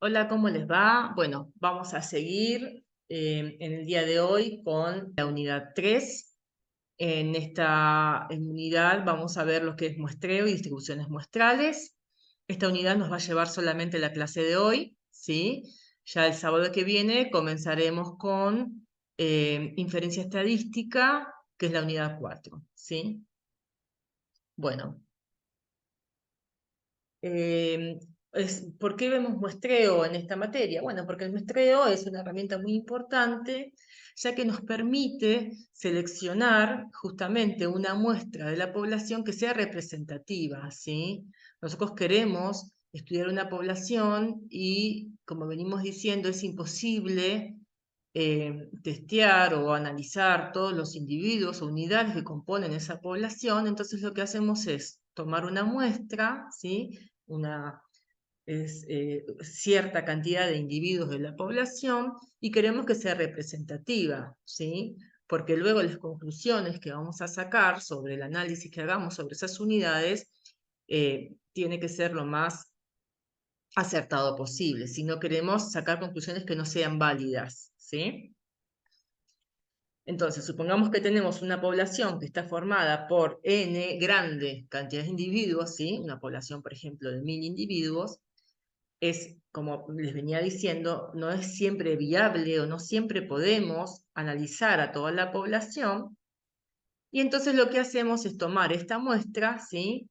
Hola, ¿cómo les va? Bueno, vamos a seguir en el día de hoy con la unidad 3. En esta unidad vamos a ver lo que es muestreo y distribuciones muestrales. Esta unidad nos va a llevar solamente la clase de hoy, ¿sí? Ya el sábado que viene comenzaremos con inferencia estadística, que es la unidad 4, ¿sí? Bueno. Eh, ¿Por qué vemos muestreo en esta materia? Bueno, porque el muestreo es una herramienta muy importante, ya que nos permite seleccionar justamente una muestra de la población que sea representativa, ¿sí? Nosotros queremos estudiar una población y, como venimos diciendo, es imposible testear o analizar todos los individuos o unidades que componen esa población. Entonces lo que hacemos es tomar una muestra, ¿sí? Una cierta cantidad de individuos de la población y queremos que sea representativa, ¿sí? Porque luego las conclusiones que vamos a sacar sobre el análisis que hagamos sobre esas unidades tiene que ser lo más acertado posible, si no queremos sacar conclusiones que no sean válidas, ¿sí? Entonces, supongamos que tenemos una población que está formada por n grande cantidad de individuos, ¿sí? Una población, por ejemplo, de 1000 individuos. Es, como les venía diciendo, no es siempre viable o no siempre podemos analizar a toda la población. Y entonces lo que hacemos es tomar esta muestra, ¿sí?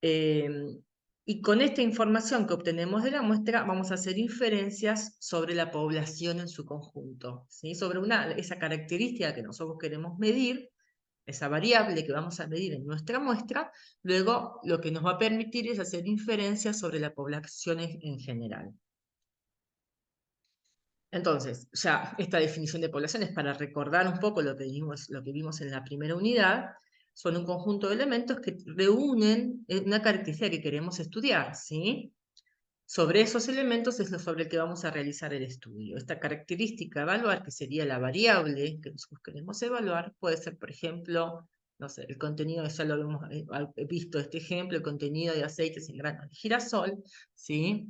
Eh, y con esta información que obtenemos de la muestra vamos a hacer inferencias sobre la población en su conjunto, ¿sí? Sobre esa característica que nosotros queremos medir, esa variable que vamos a medir en nuestra muestra. Luego lo que nos va a permitir es hacer inferencias sobre la población en general. Entonces, ya esta definición de población es para recordar un poco lo que vimos en la primera unidad. Son un conjunto de elementos que reúnen una característica que queremos estudiar, ¿sí? Sobre esos elementos es lo sobre el que vamos a realizar el estudio. Esta característica a evaluar, que sería la variable que nosotros queremos evaluar, puede ser, por ejemplo, no sé, el contenido, ya lo hemos visto este ejemplo, el contenido de aceites en granos de girasol, ¿sí?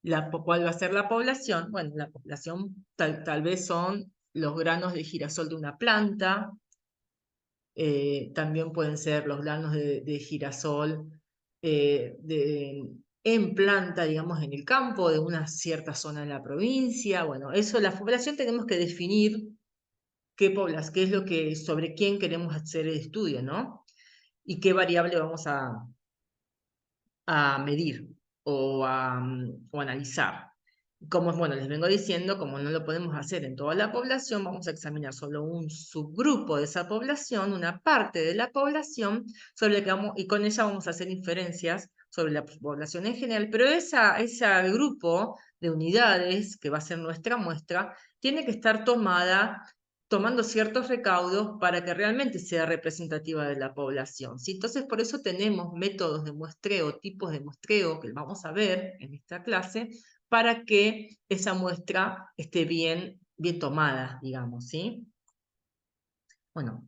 ¿Cuál va a ser la población? Bueno, la población tal vez son los granos de girasol de una planta, también pueden ser los granos de girasol en planta, digamos, en el campo de una cierta zona de la provincia. Bueno, eso, la población tenemos que definir qué es lo que, sobre quién queremos hacer el estudio, ¿no? Y qué variable vamos a medir o analizar. Como, bueno, les vengo diciendo, como no lo podemos hacer en toda la población, vamos a examinar solo un subgrupo de esa población, una parte de la población, sobre la que y con ella vamos a hacer inferencias sobre la población en general, pero ese grupo de unidades, que va a ser nuestra muestra, tiene que estar tomando ciertos recaudos para que realmente sea representativa de la población, ¿sí? Entonces, por eso tenemos métodos de muestreo, tipos de muestreo, que vamos a ver en esta clase, para que esa muestra esté bien tomada, digamos, ¿sí? Bueno,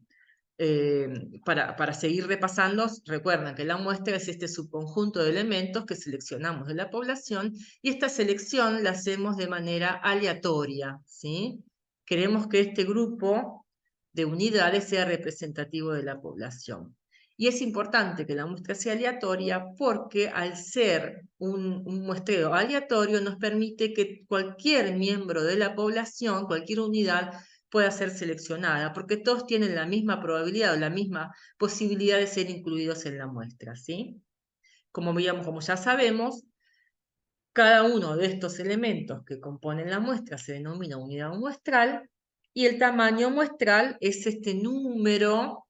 para seguir repasando, recuerden que la muestra es este subconjunto de elementos que seleccionamos de la población y esta selección la hacemos de manera aleatoria, ¿sí? Queremos que este grupo de unidades sea representativo de la población. Y es importante que la muestra sea aleatoria porque al ser un muestreo aleatorio nos permite que cualquier miembro de la población, cualquier unidad, pueda ser seleccionada, porque todos tienen la misma probabilidad o la misma posibilidad de ser incluidos en la muestra, ¿sí? Como veíamos, como ya sabemos, cada uno de estos elementos que componen la muestra se denomina unidad muestral y el tamaño muestral es este número,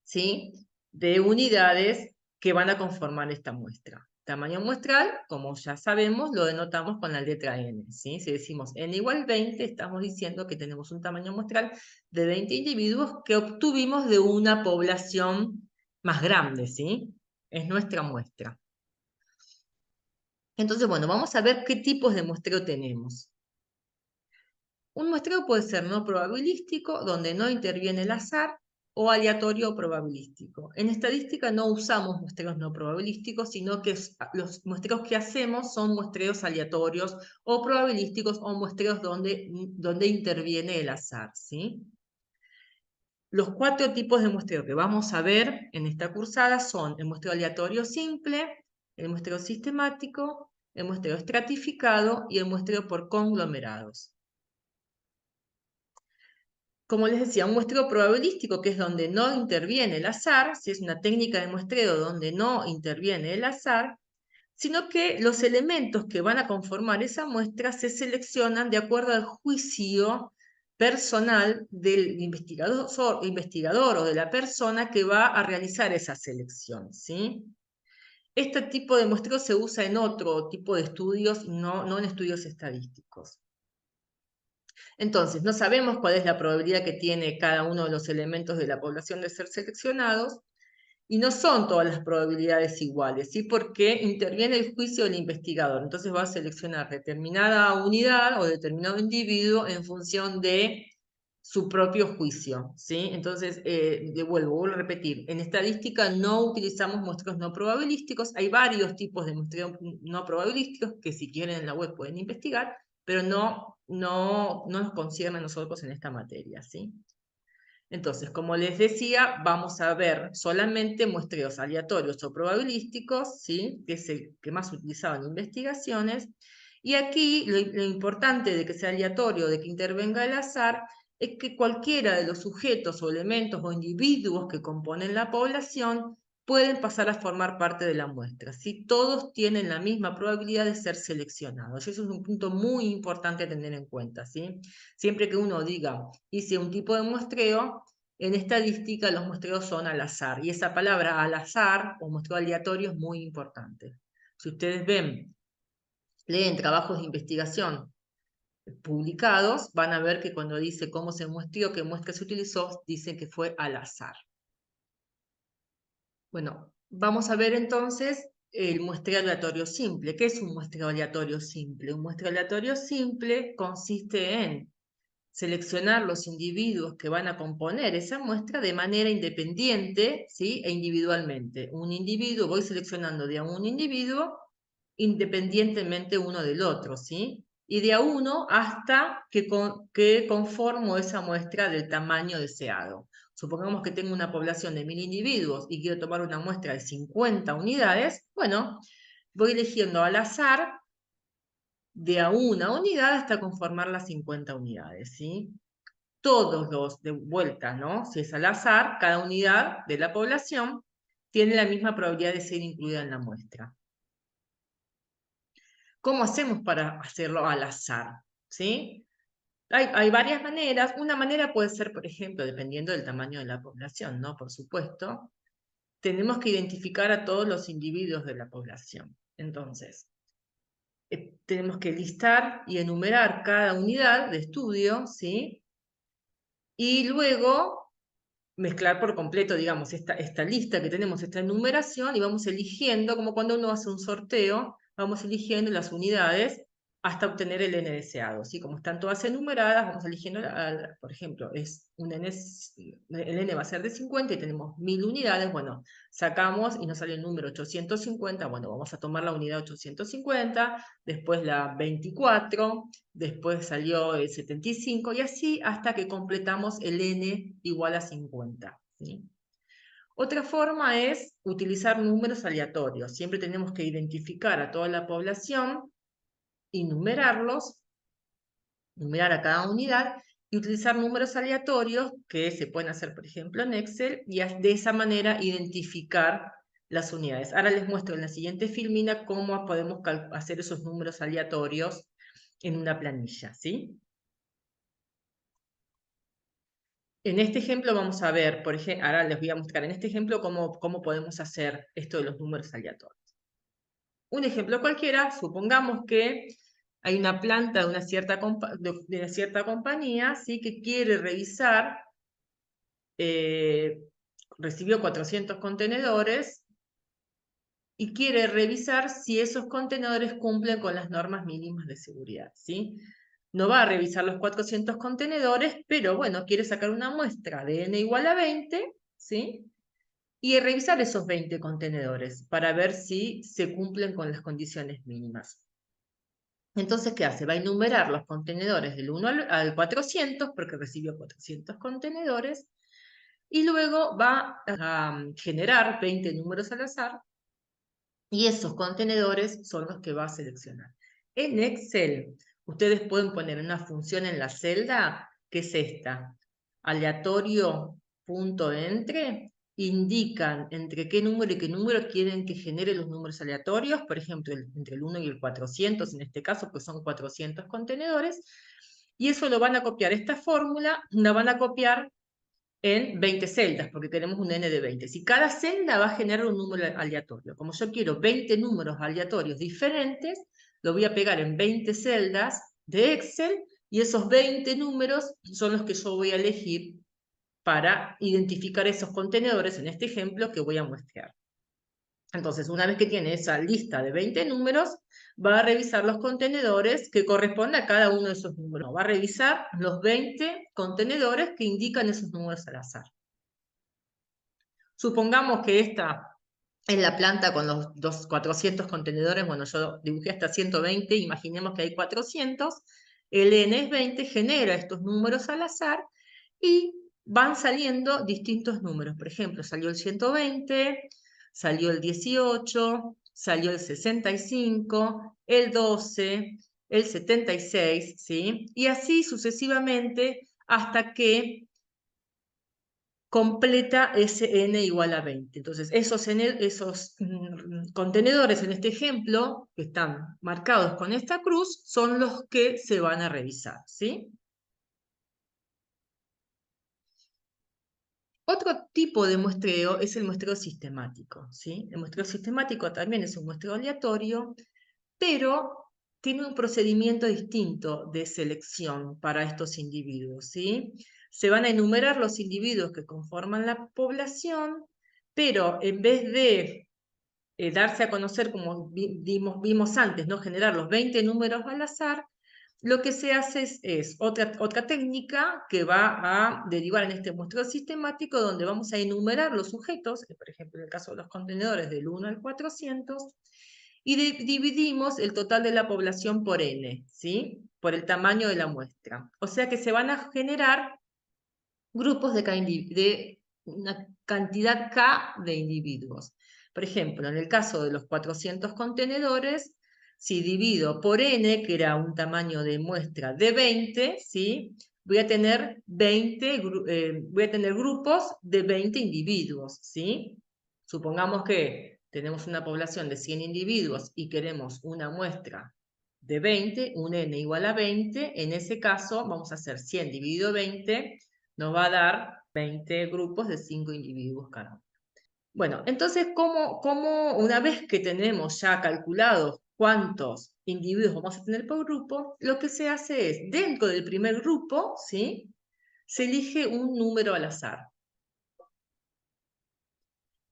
¿sí?, de unidades que van a conformar esta muestra. Tamaño muestral, como ya sabemos, lo denotamos con la letra n, ¿sí? Si decimos n igual 20, estamos diciendo que tenemos un tamaño muestral de 20 individuos que obtuvimos de una población más grande, ¿sí? Es nuestra muestra. Entonces, bueno, vamos a ver qué tipos de muestreo tenemos. Un muestreo puede ser no probabilístico, donde no interviene el azar, o aleatorio o probabilístico. En estadística no usamos muestreos no probabilísticos, sino que los muestreos que hacemos son muestreos aleatorios o probabilísticos o muestreos donde interviene el azar, ¿sí? Los 4 tipos de muestreo que vamos a ver en esta cursada son el muestreo aleatorio simple, el muestreo sistemático, el muestreo estratificado y el muestreo por conglomerados. Como les decía, un muestreo probabilístico, que es donde no interviene el azar, si es una técnica de muestreo donde no interviene el azar, sino que los elementos que van a conformar esa muestra se seleccionan de acuerdo al juicio personal del investigador o de la persona que va a realizar esa selección, ¿sí? Este tipo de muestreo se usa en otro tipo de estudios, no en estudios estadísticos. Entonces, no sabemos cuál es la probabilidad que tiene cada uno de los elementos de la población de ser seleccionados, y no son todas las probabilidades iguales, ¿sí? Porque interviene el juicio del investigador. Entonces va a seleccionar determinada unidad o determinado individuo en función de su propio juicio, ¿sí? Entonces, vuelvo a repetir, en estadística no utilizamos muestreos no probabilísticos, hay varios tipos de muestreos no probabilísticos que si quieren en la web pueden investigar, pero no nos concierne a nosotros en esta materia, ¿sí? Entonces, como les decía, vamos a ver solamente muestreos aleatorios o probabilísticos, ¿sí? Que es el que más utilizado en investigaciones. Y aquí lo importante de que sea aleatorio, de que intervenga el azar, es que cualquiera de los sujetos o elementos o individuos que componen la población pueden pasar a formar parte de la muestra, ¿sí? Todos tienen la misma probabilidad de ser seleccionados. Eso es un punto muy importante a tener en cuenta, ¿sí? Siempre que uno diga, hice un tipo de muestreo, en estadística los muestreos son al azar. Y esa palabra al azar o muestreo aleatorio es muy importante. Si ustedes leen trabajos de investigación publicados, van a ver que cuando dice cómo se muestreó, qué muestra se utilizó, dicen que fue al azar. Bueno, vamos a ver entonces el muestreo aleatorio simple. ¿Qué es un muestreo aleatorio simple? Un muestreo aleatorio simple consiste en seleccionar los individuos que van a componer esa muestra de manera independiente, ¿sí? E individualmente. Un individuo, voy seleccionando de a un individuo independientemente uno del otro, ¿sí? Y de a uno hasta que conformo esa muestra del tamaño deseado. Supongamos que tengo una población de 1000 individuos y quiero tomar una muestra de 50 unidades, bueno, voy eligiendo al azar de a una unidad hasta conformar las 50 unidades, ¿sí? Todos los de vuelta, ¿no? Si es al azar, cada unidad de la población tiene la misma probabilidad de ser incluida en la muestra. ¿Cómo hacemos para hacerlo al azar? ¿Sí? Hay varias maneras. Una manera puede ser, por ejemplo, dependiendo del tamaño de la población, ¿no? Por supuesto, tenemos que identificar a todos los individuos de la población. Entonces, tenemos que listar y enumerar cada unidad de estudio, ¿sí? Y luego mezclar por completo, digamos, esta lista que tenemos, esta enumeración, y vamos eligiendo, como cuando uno hace un sorteo, vamos eligiendo las unidades hasta obtener el n deseado, ¿sí? Como están todas enumeradas, vamos eligiendo, por ejemplo, el n va a ser de 50 y tenemos 1000 unidades, bueno, sacamos y nos sale el número 850, bueno, vamos a tomar la unidad 850, después la 24, después salió el 75 y así hasta que completamos el n igual a 50, ¿sí? Otra forma es utilizar números aleatorios. Siempre tenemos que identificar a toda la población y numerarlos, numerar a cada unidad y utilizar números aleatorios que se pueden hacer, por ejemplo, en Excel y de esa manera identificar las unidades. Ahora les muestro en la siguiente filmina cómo podemos hacer esos números aleatorios en una planilla, ¿sí? En este ejemplo vamos a ver, por ejemplo, ahora les voy a mostrar en este ejemplo cómo podemos hacer esto de los números aleatorios. Un ejemplo cualquiera, supongamos que hay una planta de una cierta compañía, ¿sí? Que quiere revisar, recibió 400 contenedores y quiere revisar si esos contenedores cumplen con las normas mínimas de seguridad, ¿sí? no va a revisar los 400 contenedores, pero bueno, quiere sacar una muestra de n igual a 20, ¿sí? Y revisar esos 20 contenedores para ver si se cumplen con las condiciones mínimas. Entonces, ¿qué hace? Va a enumerar los contenedores del 1 al 400, porque recibió 400 contenedores, y luego va a generar 20 números al azar, y esos contenedores son los que va a seleccionar. En Excel, ustedes pueden poner una función en la celda, que es esta, aleatorio.entre, indican entre qué número y qué número quieren que genere los números aleatorios, por ejemplo, entre el 1 y el 400, en este caso, pues son 400 contenedores, y eso lo van a copiar, esta fórmula la van a copiar en 20 celdas, porque tenemos un n de 20. Si cada celda va a generar un número aleatorio, como yo quiero 20 números aleatorios diferentes, lo voy a pegar en 20 celdas de Excel, y esos 20 números son los que yo voy a elegir para identificar esos contenedores, en este ejemplo, que voy a muestrear. Entonces, una vez que tiene esa lista de 20 números, va a revisar los contenedores que corresponden a cada uno de esos números. Va a revisar los 20 contenedores que indican esos números al azar. Supongamos que esta es la planta con los 400 contenedores. Bueno, yo dibujé hasta 120, imaginemos que hay 400. El n es 20, genera estos números al azar y van saliendo distintos números. Por ejemplo, salió el 120, salió el 18, salió el 65, el 12, el 76, ¿sí? Y así sucesivamente hasta que completa ese n igual a 20. Entonces, esos contenedores en este ejemplo, que están marcados con esta cruz, son los que se van a revisar, ¿sí? Otro tipo de muestreo es el muestreo sistemático, ¿sí? El muestreo sistemático también es un muestreo aleatorio, pero tiene un procedimiento distinto de selección para estos individuos, ¿sí? Se van a enumerar los individuos que conforman la población, pero en vez de darse a conocer, como vimos antes, ¿no? Generar los 20 números al azar, lo que se hace es otra técnica que va a derivar en este muestreo sistemático, donde vamos a enumerar los sujetos, por ejemplo, en el caso de los contenedores del 1 al 400, y dividimos el total de la población por n, ¿sí? Por el tamaño de la muestra. O sea que se van a generar grupos de una cantidad K de individuos. Por ejemplo, en el caso de los 400 contenedores, si divido por n, que era un tamaño de muestra de 20, ¿sí? Voy a tener grupos de 20 individuos, ¿sí? Supongamos que tenemos una población de 100 individuos y queremos una muestra de 20, un n igual a 20, en ese caso vamos a hacer 100 dividido 20, nos va a dar 20 grupos de 5 individuos cada uno. Bueno, entonces, ¿cómo una vez que tenemos ya calculados cuántos individuos vamos a tener por grupo, lo que se hace es, dentro del primer grupo, ¿sí? Se elige un número al azar.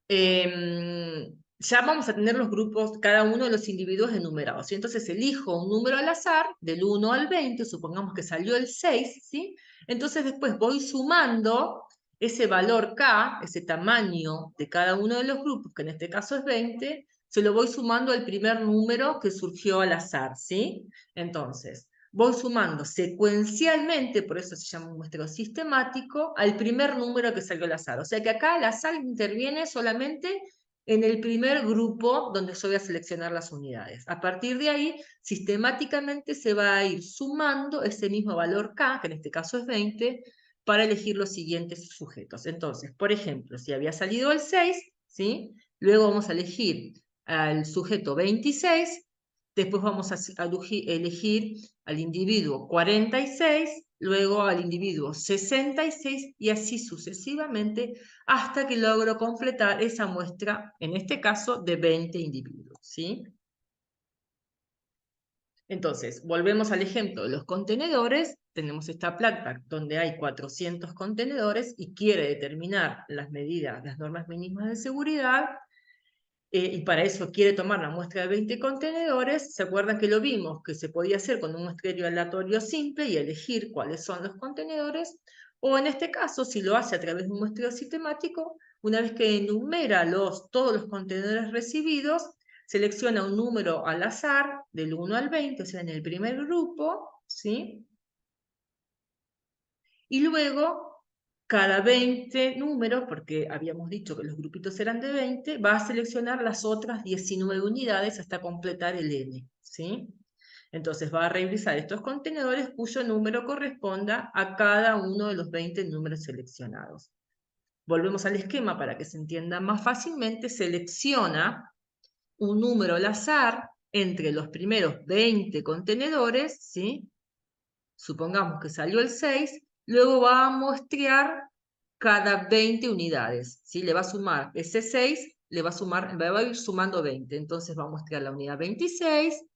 Ya vamos a tener los grupos, cada uno de los individuos enumerados, ¿sí? Entonces elijo un número al azar, del 1 al 20, supongamos que salió el 6, ¿sí? Entonces después voy sumando ese valor K, ese tamaño de cada uno de los grupos, que en este caso es 20, se lo voy sumando al primer número que surgió al azar, ¿sí? Entonces, voy sumando secuencialmente, por eso se llama un muestreo sistemático, al primer número que salió al azar. O sea que acá el azar interviene solamente en el primer grupo donde yo voy a seleccionar las unidades. A partir de ahí, sistemáticamente se va a ir sumando ese mismo valor K, que en este caso es 20, para elegir los siguientes sujetos. Entonces, por ejemplo, si había salido el 6, ¿sí? Luego vamos a elegir al sujeto 26, después vamos a elegir al individuo 46, luego al individuo 66 y así sucesivamente hasta que logro completar esa muestra, en este caso, de 20 individuos, ¿sí? Entonces, volvemos al ejemplo de los contenedores. Tenemos esta planta donde hay 400 contenedores y quiere determinar las medidas, las normas mínimas de seguridad. y para eso quiere tomar la muestra de 20 contenedores, ¿se acuerdan que lo vimos? Que se podía hacer con un muestreo aleatorio simple y elegir cuáles son los contenedores, o en este caso, si lo hace a través de un muestreo sistemático, una vez que enumera todos los contenedores recibidos, selecciona un número al azar, del 1 al 20, o sea, en el primer grupo, ¿sí? Y luego, cada 20 números, porque habíamos dicho que los grupitos eran de 20, va a seleccionar las otras 19 unidades hasta completar el N, ¿sí? Entonces va a revisar estos contenedores cuyo número corresponda a cada uno de los 20 números seleccionados. Volvemos al esquema para que se entienda más fácilmente. Selecciona un número al azar entre los primeros 20 contenedores, ¿sí? Supongamos que salió el 6, luego va a muestrear cada 20 unidades, ¿sí? Le va a sumar ese 6, va a ir sumando 20, entonces va a muestrear la unidad 26,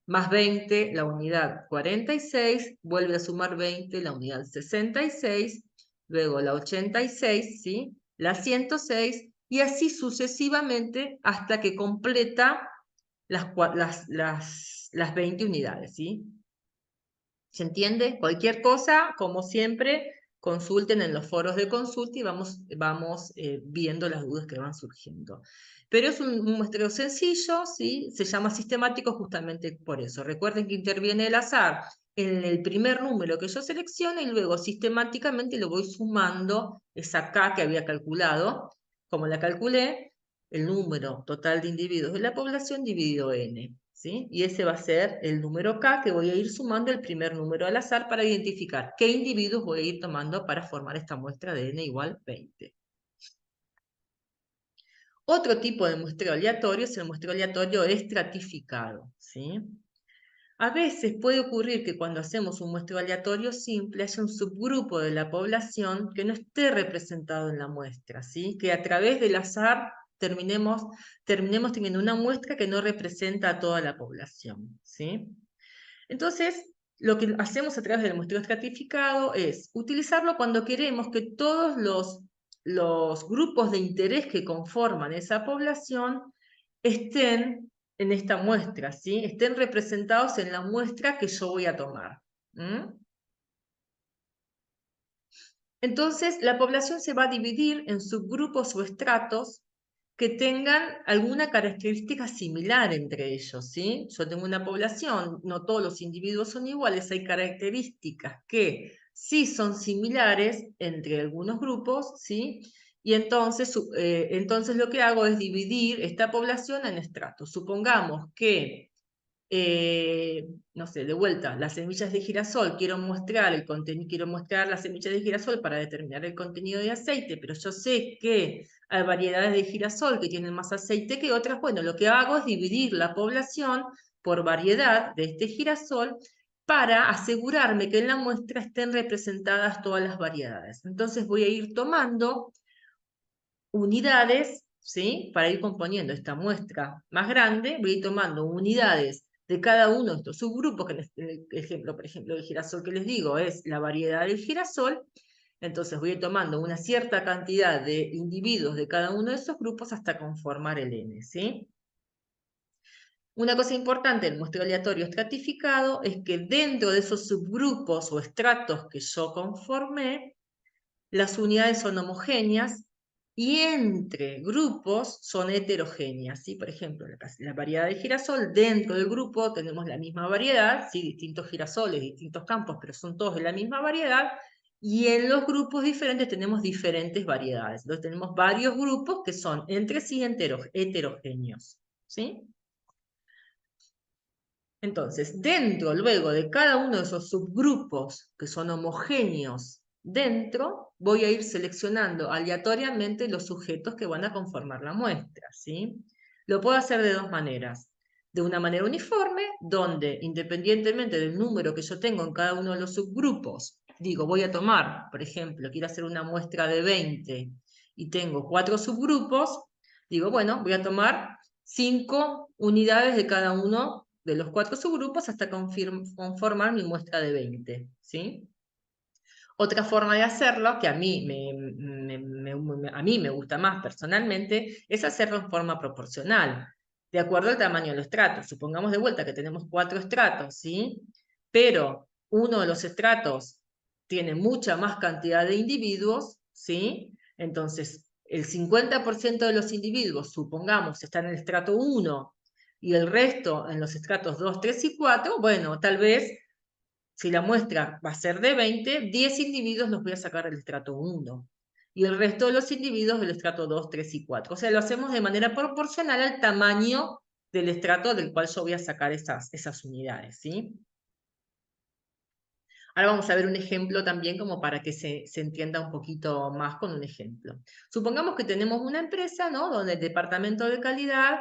más 20, la unidad 46, vuelve a sumar 20, la unidad 66, luego la 86, ¿sí? La 106, y así sucesivamente hasta que completa las 20 unidades, ¿sí? ¿Se entiende? Cualquier cosa, como siempre, consulten en los foros de consulta y vamos viendo las dudas que van surgiendo. Pero es un muestreo sencillo, ¿sí? Se llama sistemático justamente por eso. Recuerden que interviene el azar en el primer número que yo selecciono y luego sistemáticamente lo voy sumando esa K que había calculado. Como la calculé, el número total de individuos de la población dividido N, ¿sí? Y ese va a ser el número K que voy a ir sumando el primer número al azar para identificar qué individuos voy a ir tomando para formar esta muestra de N igual 20. Otro tipo de muestreo aleatorio es el muestreo aleatorio estratificado, ¿sí? A veces puede ocurrir que cuando hacemos un muestreo aleatorio simple haya un subgrupo de la población que no esté representado en la muestra, ¿sí? Que a través del azar terminemos teniendo una muestra que no representa a toda la población, ¿sí? Entonces, lo que hacemos a través del muestreo estratificado es utilizarlo cuando queremos que todos los grupos de interés que conforman esa población estén en esta muestra, ¿sí? Estén representados en la muestra que yo voy a tomar. Entonces, la población se va a dividir en subgrupos o estratos que tengan alguna característica similar entre ellos, ¿sí? Yo tengo una población, no todos los individuos son iguales, hay características que sí son similares entre algunos grupos, ¿sí? Y entonces lo que hago es dividir esta población en estratos. Supongamos que no sé, de vuelta, las semillas de girasol, quiero mostrar las semillas de girasol para determinar el contenido de aceite, pero yo sé que hay variedades de girasol que tienen más aceite que otras. Bueno, lo que hago es dividir la población por variedad de este girasol para asegurarme que en la muestra estén representadas todas las variedades. Entonces voy a ir tomando unidades, ¿sí? Para ir componiendo esta muestra más grande, voy a ir tomando unidades de cada uno de estos subgrupos, que en el ejemplo, por ejemplo, el girasol que les digo es la variedad del girasol. Entonces voy a ir tomando una cierta cantidad de individuos de cada uno de esos grupos hasta conformar el N, ¿sí? Una cosa importante del muestreo aleatorio estratificado es que dentro de esos subgrupos o estratos que yo conformé, las unidades son homogéneas y entre grupos son heterogéneas, ¿sí? Por ejemplo, la variedad de girasol, dentro del grupo tenemos la misma variedad, ¿sí? Distintos girasoles, distintos campos, pero son todos de la misma variedad, y en los grupos diferentes tenemos diferentes variedades. Entonces tenemos varios grupos que son entre sí heterogéneos, ¿sí? Entonces, dentro luego de cada uno de esos subgrupos que son homogéneos dentro, voy a ir seleccionando aleatoriamente los sujetos que van a conformar la muestra, ¿sí? Lo puedo hacer de dos maneras. De una manera uniforme, donde independientemente del número que yo tengo en cada uno de los subgrupos, digo, voy a tomar, por ejemplo, quiero hacer una muestra de 20 y tengo 4 subgrupos, digo, bueno, voy a tomar 5 unidades de cada uno de los 4 subgrupos hasta conformar mi muestra de 20, ¿sí? Otra forma de hacerlo, que a mí a mí me gusta más personalmente, es hacerlo en forma proporcional, de acuerdo al tamaño de los estratos. Supongamos de vuelta que tenemos 4 estratos, ¿sí? Pero uno de los estratos tiene mucha más cantidad de individuos, ¿sí? Entonces, el 50% de los individuos, supongamos, están en el estrato 1 y el resto en los estratos 2, 3 y 4, bueno, tal vez si la muestra va a ser de 20, 10 individuos los voy a sacar del estrato 1 y el resto de los individuos del estrato 2, 3 y 4. O sea, lo hacemos de manera proporcional al tamaño del estrato del cual yo voy a sacar esas unidades, ¿sí? Ahora vamos a ver un ejemplo también como para que se entienda un poquito más con un ejemplo. Supongamos que tenemos una empresa, ¿no? Donde el departamento de calidad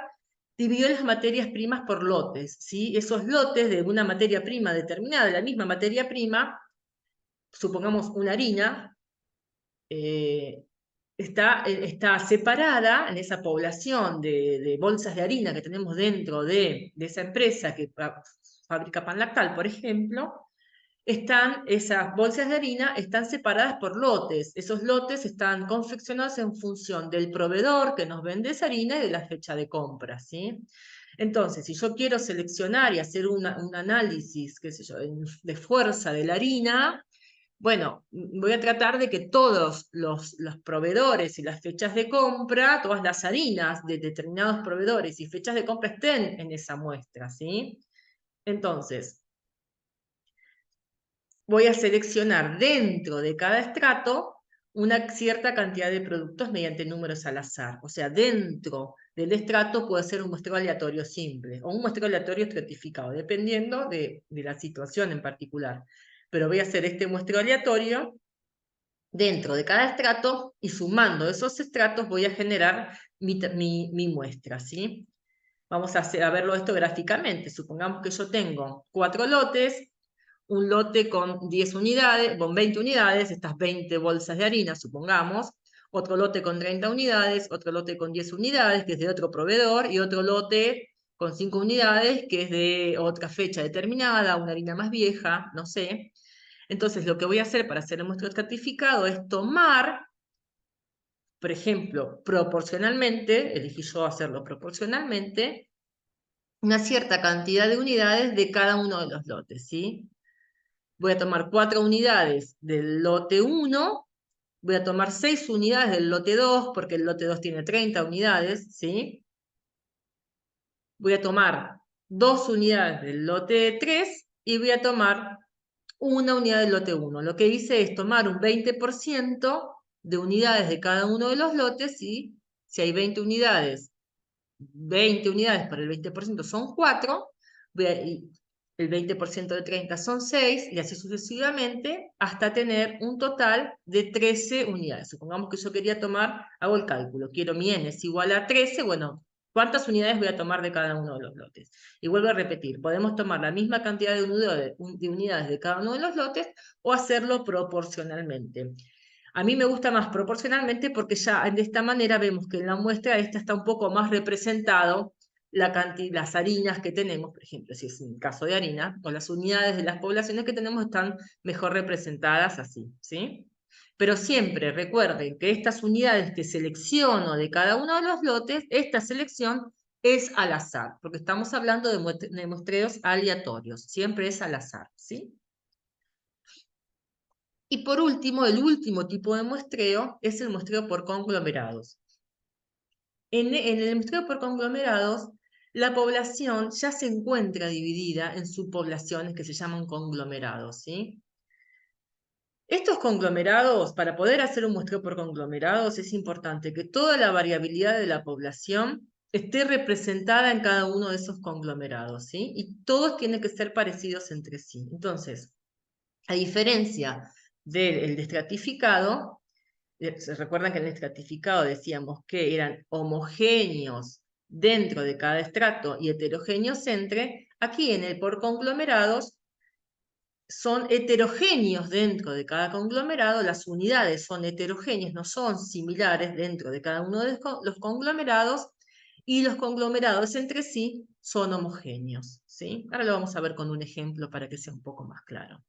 dividió las materias primas por lotes, ¿sí? Esos lotes de una materia prima determinada, de la misma materia prima, supongamos una harina, está separada en esa población de bolsas de harina que tenemos dentro de esa empresa que fabrica pan lactal, por ejemplo, esas bolsas de harina están separadas por lotes. Esos lotes están confeccionados en función del proveedor que nos vende esa harina y de la fecha de compra, ¿sí? Entonces, si yo quiero seleccionar y hacer un análisis, qué sé yo, de fuerza de la harina, bueno, voy a tratar de que todos los proveedores y las fechas de compra, todas las harinas de determinados proveedores y fechas de compra estén en esa muestra, ¿sí? Entonces, voy a seleccionar dentro de cada estrato una cierta cantidad de productos mediante números al azar. O sea, dentro del estrato puede ser un muestreo aleatorio simple o un muestreo aleatorio estratificado, dependiendo de la situación en particular. Pero voy a hacer este muestreo aleatorio dentro de cada estrato y sumando esos estratos voy a generar mi muestra, ¿sí? Vamos a verlo esto gráficamente. Supongamos que yo tengo 4 lotes, un lote con 10 unidades, con 20 unidades, estas 20 bolsas de harina, supongamos, otro lote con 30 unidades, otro lote con 10 unidades, que es de otro proveedor, y otro lote con 5 unidades, que es de otra fecha determinada, una harina más vieja, no sé. Entonces, lo que voy a hacer para hacer el muestreo estratificado es tomar, por ejemplo, proporcionalmente, elegí yo hacerlo proporcionalmente, una cierta cantidad de unidades de cada uno de los lotes, ¿sí? Voy a tomar 4 unidades del lote 1, voy a tomar 6 unidades del lote 2, porque el lote 2 tiene 30 unidades, ¿sí? Voy a tomar 2 unidades del lote 3 y voy a tomar una unidad del lote 1. Lo que hice es tomar un 20% de unidades de cada uno de los lotes y si hay 20 unidades, 20 unidades para el 20% son 4, y el 20% de 30 son 6, y así sucesivamente, hasta tener un total de 13 unidades. Supongamos que yo quería tomar, hago el cálculo, quiero mi n es igual a 13, bueno, ¿cuántas unidades voy a tomar de cada uno de los lotes? Y vuelvo a repetir, podemos tomar la misma cantidad de unidades de cada uno de los lotes o hacerlo proporcionalmente. A mí me gusta más proporcionalmente porque ya de esta manera vemos que en la muestra esta está un poco más representado las harinas que tenemos, por ejemplo, si es un caso de harina, o las unidades de las poblaciones que tenemos están mejor representadas así, ¿sí? Pero siempre recuerden que estas unidades que selecciono de cada uno de los lotes, esta selección es al azar, porque estamos hablando de muestreos aleatorios, siempre es al azar, ¿sí? Y por último, el último tipo de muestreo es el muestreo por conglomerados. En el muestreo por conglomerados, la población ya se encuentra dividida en subpoblaciones que se llaman conglomerados, ¿sí? Estos conglomerados, para poder hacer un muestreo por conglomerados, es importante que toda la variabilidad de la población esté representada en cada uno de esos conglomerados, ¿sí? Y todos tienen que ser parecidos entre sí. Entonces, a diferencia del estratificado, ¿se recuerdan que en el estratificado decíamos que eran homogéneos dentro de cada estrato y heterogéneos entre? Aquí en el por conglomerados son heterogéneos dentro de cada conglomerado, las unidades son heterogéneas, no son similares dentro de cada uno de los conglomerados, y los conglomerados entre sí son homogéneos, ¿sí? Ahora lo vamos a ver con un ejemplo para que sea un poco más claro.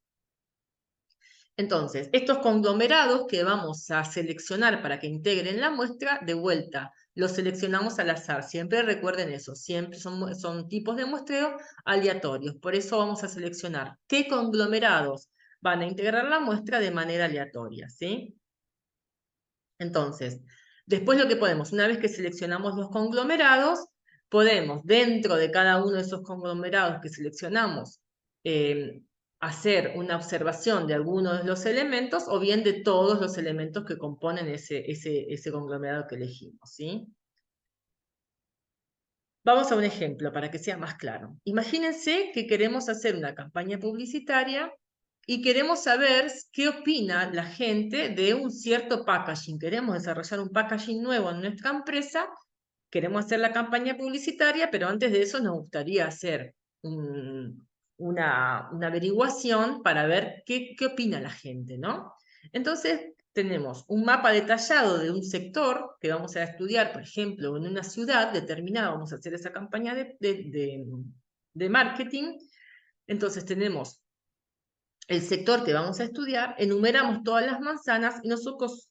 Entonces, estos conglomerados que vamos a seleccionar para que integren la muestra, de vuelta, los seleccionamos al azar. Siempre recuerden eso, siempre son tipos de muestreo aleatorios. Por eso vamos a seleccionar qué conglomerados van a integrar la muestra de manera aleatoria, ¿sí? Entonces, después lo que podemos, una vez que seleccionamos los conglomerados, podemos, dentro de cada uno de esos conglomerados que seleccionamos, hacer una observación de algunos de los elementos o bien de todos los elementos que componen ese conglomerado que elegimos, ¿sí? Vamos a un ejemplo para que sea más claro. Imagínense que queremos hacer una campaña publicitaria y queremos saber qué opina la gente de un cierto packaging. Queremos desarrollar un packaging nuevo en nuestra empresa, queremos hacer la campaña publicitaria, pero antes de eso nos gustaría hacer una averiguación para ver qué opina la gente, ¿no? Entonces, tenemos un mapa detallado de un sector que vamos a estudiar, por ejemplo, en una ciudad determinada, vamos a hacer esa campaña de marketing. Entonces, tenemos el sector que vamos a estudiar, enumeramos todas las manzanas y nosotros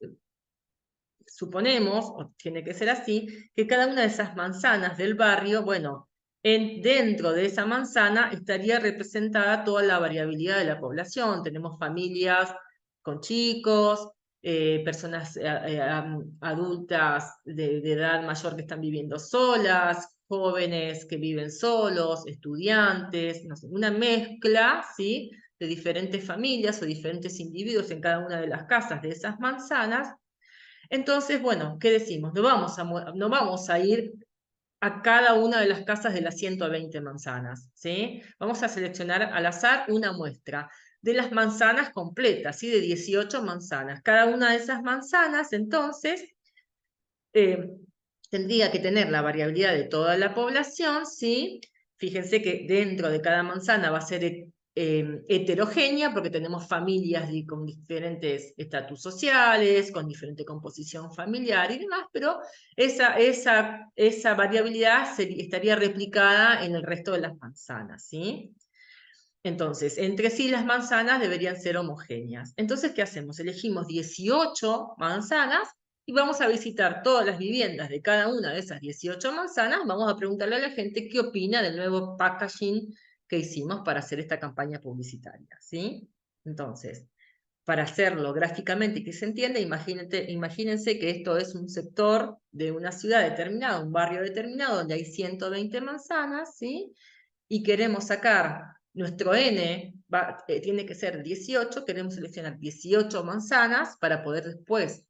suponemos, o tiene que ser así, que cada una de esas manzanas del barrio, bueno, dentro de esa manzana estaría representada toda la variabilidad de la población. Tenemos familias con chicos, personas adultas de edad mayor que están viviendo solas, jóvenes que viven solos, estudiantes, no sé, una mezcla, ¿sí?, de diferentes familias o diferentes individuos en cada una de las casas de esas manzanas. Entonces, bueno, ¿qué decimos? No vamos a ir a cada una de las casas de las 120 manzanas, ¿sí? Vamos a seleccionar al azar una muestra de las manzanas completas, ¿sí? De 18 manzanas. Cada una de esas manzanas, entonces, eh, tendría que tener la variabilidad de toda la población, ¿sí? Fíjense que dentro de cada manzana va a ser heterogénea porque tenemos familias con diferentes estatus sociales, con diferente composición familiar y demás, pero esa variabilidad estaría replicada en el resto de las manzanas, ¿sí? Entonces, entre sí las manzanas deberían ser homogéneas. Entonces, ¿qué hacemos? Elegimos 18 manzanas y vamos a visitar todas las viviendas de cada una de esas 18 manzanas. Vamos a preguntarle a la gente qué opina del nuevo packaging que hicimos para hacer esta campaña publicitaria, ¿sí? Entonces, para hacerlo gráficamente y que se entienda, imagínense que esto es un sector de una ciudad determinada, un barrio determinado, donde hay 120 manzanas, ¿sí? Y queremos sacar nuestro N, tiene que ser 18, queremos seleccionar 18 manzanas para poder después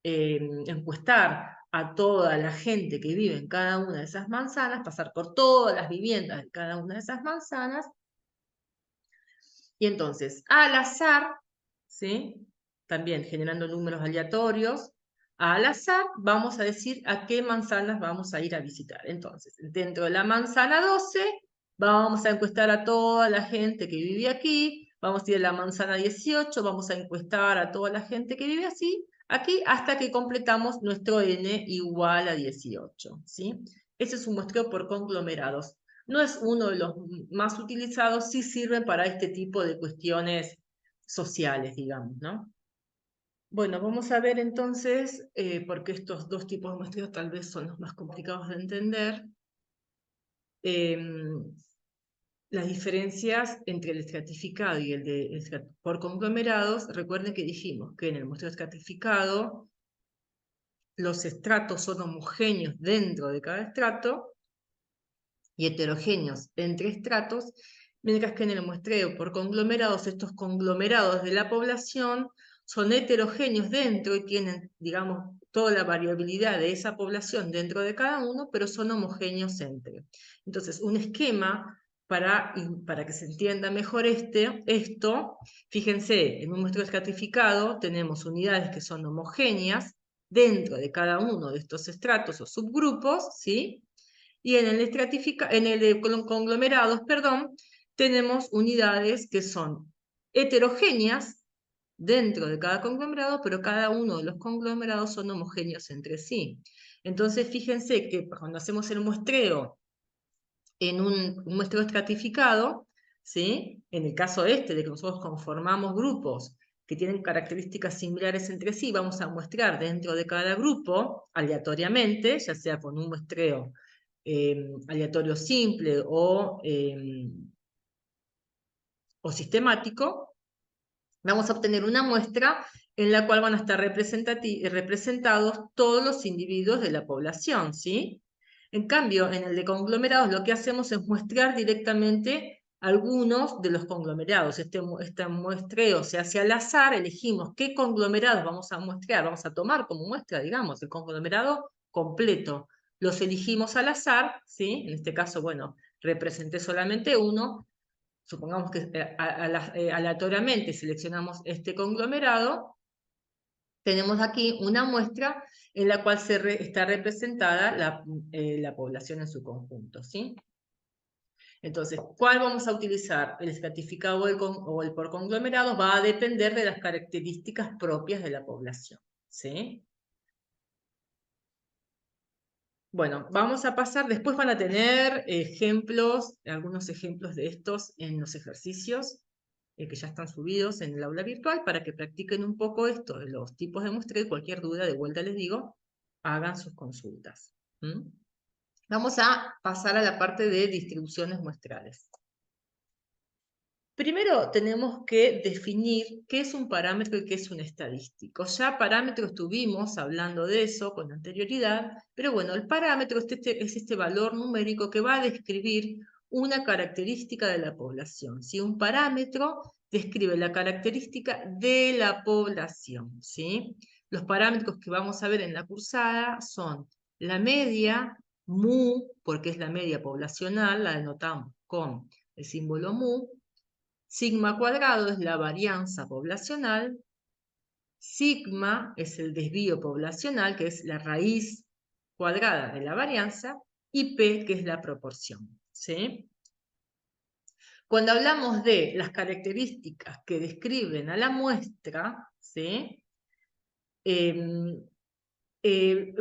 encuestar a toda la gente que vive en cada una de esas manzanas, pasar por todas las viviendas de cada una de esas manzanas, y entonces al azar, ¿sí?, también generando números aleatorios, al azar vamos a decir a qué manzanas vamos a ir a visitar. Entonces, dentro de la manzana 12, vamos a encuestar a toda la gente que vive aquí, vamos a ir a la manzana 18, vamos a encuestar a toda la gente que vive aquí, hasta que completamos nuestro N igual a 18, ¿sí? Ese es un muestreo por conglomerados. No es uno de los más utilizados, sí sirven para este tipo de cuestiones sociales, digamos, ¿no? Bueno, vamos a ver entonces, porque estos dos tipos de muestreos tal vez son los más complicados de entender, las diferencias entre el estratificado y por conglomerados. Recuerden que dijimos que en el muestreo estratificado los estratos son homogéneos dentro de cada estrato y heterogéneos entre estratos, mientras que en el muestreo por conglomerados, estos conglomerados de la población son heterogéneos dentro y tienen, digamos, toda la variabilidad de esa población dentro de cada uno, pero son homogéneos entre. Entonces, un esquema para que se entienda mejor esto, fíjense, en un muestreo estratificado tenemos unidades que son homogéneas dentro de cada uno de estos estratos o subgrupos, ¿sí? Y en el de conglomerados, perdón, tenemos unidades que son heterogéneas dentro de cada conglomerado, pero cada uno de los conglomerados son homogéneos entre sí. Entonces, fíjense que cuando hacemos el muestreo en un muestreo estratificado, ¿sí?, en el caso de que nosotros conformamos grupos que tienen características similares entre sí, vamos a muestrar dentro de cada grupo aleatoriamente, ya sea con un muestreo aleatorio simple o sistemático, vamos a obtener una muestra en la cual van a estar representados todos los individuos de la población, ¿sí? En cambio, en el de conglomerados lo que hacemos es muestrear directamente algunos de los conglomerados. Este muestreo se hace al azar, elegimos qué conglomerados vamos a muestrear, vamos a tomar como muestra, digamos, el conglomerado completo. Los elegimos al azar, ¿sí? En este caso, bueno, representé solamente uno. Supongamos que aleatoriamente seleccionamos este conglomerado, tenemos aquí una muestra en la cual está representada la población en su conjunto, ¿sí? Entonces, ¿cuál vamos a utilizar? ¿El estratificado o el por conglomerado? Va a depender de las características propias de la población, ¿sí? Bueno, vamos a pasar, después van a tener ejemplos, algunos ejemplos de estos en los ejercicios que ya están subidos en el aula virtual para que practiquen un poco esto de los tipos de muestreo y cualquier duda, de vuelta les digo, hagan sus consultas. ¿Mm? Vamos a pasar a la parte de distribuciones muestrales. Primero tenemos que definir qué es un parámetro y qué es un estadístico. Ya parámetro estuvimos hablando de eso con anterioridad, pero bueno, el parámetro es este valor numérico que va a describir una característica de la población. ¿Sí? Un parámetro describe la característica de la población. ¿Sí? Los parámetros que vamos a ver en la cursada son la media, mu, porque es la media poblacional, la denotamos con el símbolo mu. Sigma cuadrado es la varianza poblacional, sigma es el desvío poblacional, que es la raíz cuadrada de la varianza, y P, que es la proporción, ¿sí? Cuando hablamos de las características que describen a la muestra, ¿sí?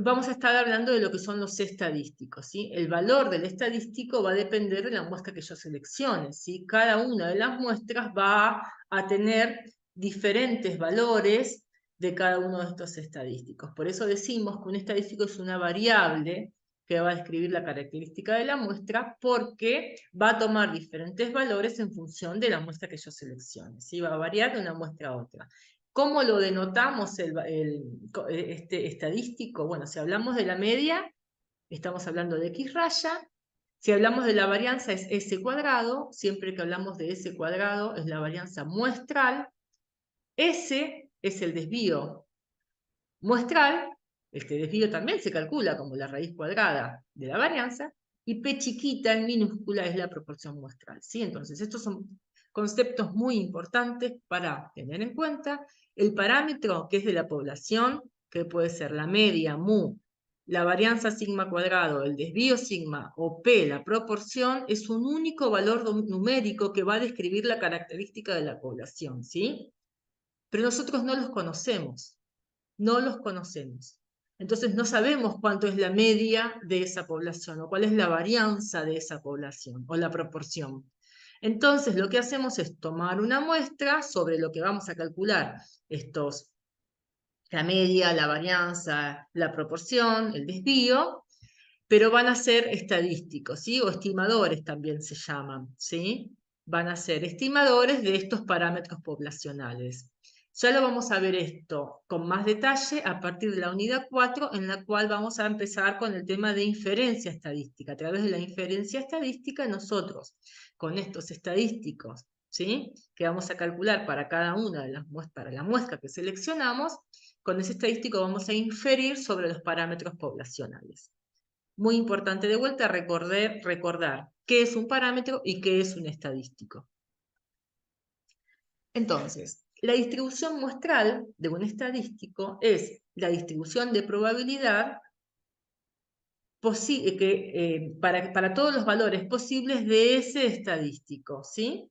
Vamos a estar hablando de lo que son los estadísticos, ¿sí? El valor del estadístico va a depender de la muestra que yo seleccione, ¿sí? Cada una de las muestras va a tener diferentes valores de cada uno de estos estadísticos. Por eso decimos que un estadístico es una variable que va a describir la característica de la muestra porque va a tomar diferentes valores en función de la muestra que yo seleccione, ¿sí? Va a variar de una muestra a otra. ¿Cómo lo denotamos este estadístico? Bueno, si hablamos de la media, estamos hablando de X raya. Si hablamos de la varianza es S cuadrado. Siempre que hablamos de S cuadrado es la varianza muestral. S es el desvío muestral. Este desvío también se calcula como la raíz cuadrada de la varianza. Y P chiquita en minúscula es la proporción muestral, ¿sí? Entonces, estos son conceptos muy importantes para tener en cuenta. El parámetro que es de la población, que puede ser la media, mu, la varianza sigma cuadrado, el desvío sigma o P, la proporción, es un único valor numérico que va a describir la característica de la población, ¿sí? Pero nosotros no los conocemos. No los conocemos. Entonces no sabemos cuánto es la media de esa población o cuál es la varianza de esa población o la proporción. Entonces lo que hacemos es tomar una muestra sobre lo que vamos a calcular la media, la varianza, la proporción, el desvío, pero van a ser estadísticos, ¿sí? O estimadores también se llaman, ¿sí? Van a ser estimadores de estos parámetros poblacionales. Ya lo vamos a ver esto con más detalle a partir de la unidad 4, en la cual vamos a empezar con el tema de inferencia estadística. A través de la inferencia estadística, nosotros, con estos estadísticos, ¿sí? Que vamos a calcular para cada una de las muestras, para la muestra que seleccionamos, con ese estadístico vamos a inferir sobre los parámetros poblacionales. Muy importante de vuelta recordar qué es un parámetro y qué es un estadístico. Entonces, la distribución muestral de un estadístico es la distribución de probabilidad para todos los valores posibles de ese estadístico, ¿sí?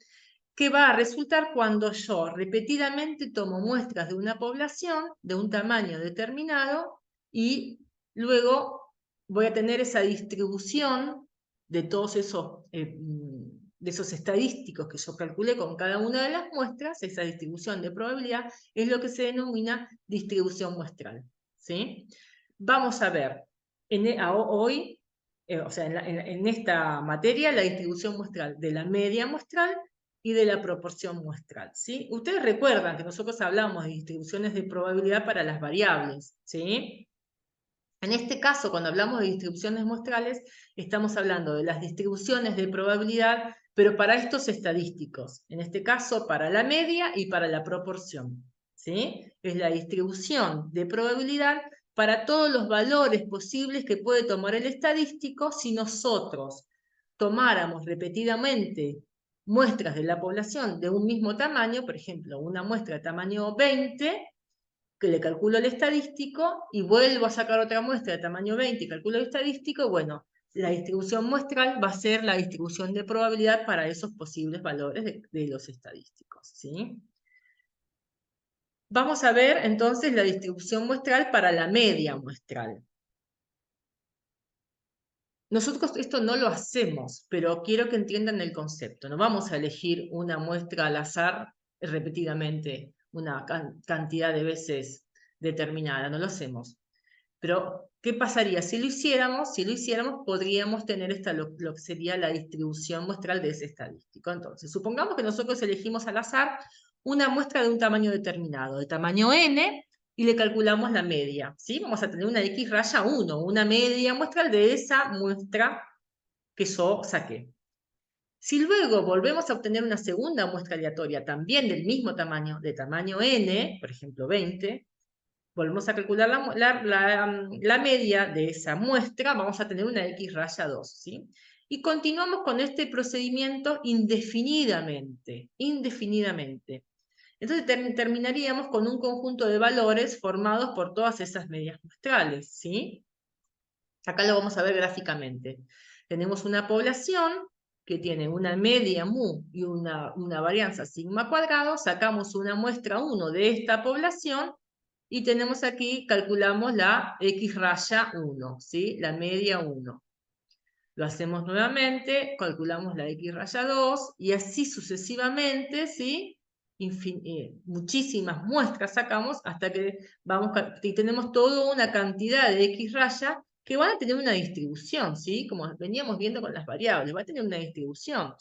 Que va a resultar cuando yo repetidamente tomo muestras de una población de un tamaño determinado y luego voy a tener esa distribución de todos esos esos estadísticos que yo calculé con cada una de las muestras, esa distribución de probabilidad, es lo que se denomina distribución muestral, ¿sí? Vamos a ver, hoy, o sea, en esta materia, la distribución muestral de la media muestral y de la proporción muestral, ¿sí? Ustedes recuerdan que nosotros hablamos de distribuciones de probabilidad para las variables, ¿sí? En este caso, cuando hablamos de distribuciones muestrales, estamos hablando de las distribuciones de probabilidad, pero para estos estadísticos. En este caso, para la media y para la proporción, ¿sí? Es la distribución de probabilidad para todos los valores posibles que puede tomar el estadístico si nosotros tomáramos repetidamente muestras de la población de un mismo tamaño, por ejemplo, una muestra de tamaño 20, que le calculo el estadístico y vuelvo a sacar otra muestra de tamaño 20 y calculo el estadístico, bueno, la distribución muestral va a ser la distribución de probabilidad para esos posibles valores de los estadísticos, ¿sí? Vamos a ver entonces la distribución muestral para la media muestral. Nosotros esto no lo hacemos, pero quiero que entiendan el concepto. No vamos a elegir una muestra al azar repetidamente, una cantidad de veces determinada, no lo hacemos. Pero, ¿qué pasaría si lo hiciéramos? Si lo hiciéramos, podríamos tener lo que sería la distribución muestral de ese estadístico. Entonces, supongamos que nosotros elegimos al azar una muestra de un tamaño determinado, de tamaño n, y le calculamos la media, ¿sí? Vamos a tener una x raya 1, una media muestral de esa muestra que yo saqué. Si luego volvemos a obtener una segunda muestra aleatoria, también del mismo tamaño, de tamaño n, por ejemplo 20, volvemos a calcular la media de esa muestra, vamos a tener una x raya 2, ¿sí? Y continuamos con este procedimiento indefinidamente, indefinidamente. Entonces terminaríamos con un conjunto de valores formados por todas esas medias muestrales, ¿sí? Acá lo vamos a ver gráficamente. Tenemos una población que tiene una media mu y una varianza sigma cuadrado, sacamos una muestra 1 de esta población y tenemos aquí, calculamos la x raya 1, ¿sí? La media 1. Lo hacemos nuevamente, calculamos la x raya 2 y así sucesivamente, ¿sí? Muchísimas muestras sacamos hasta que y tenemos toda una cantidad de x raya que van a tener una distribución, ¿sí? Como veníamos viendo con las variables, va a tener una distribución.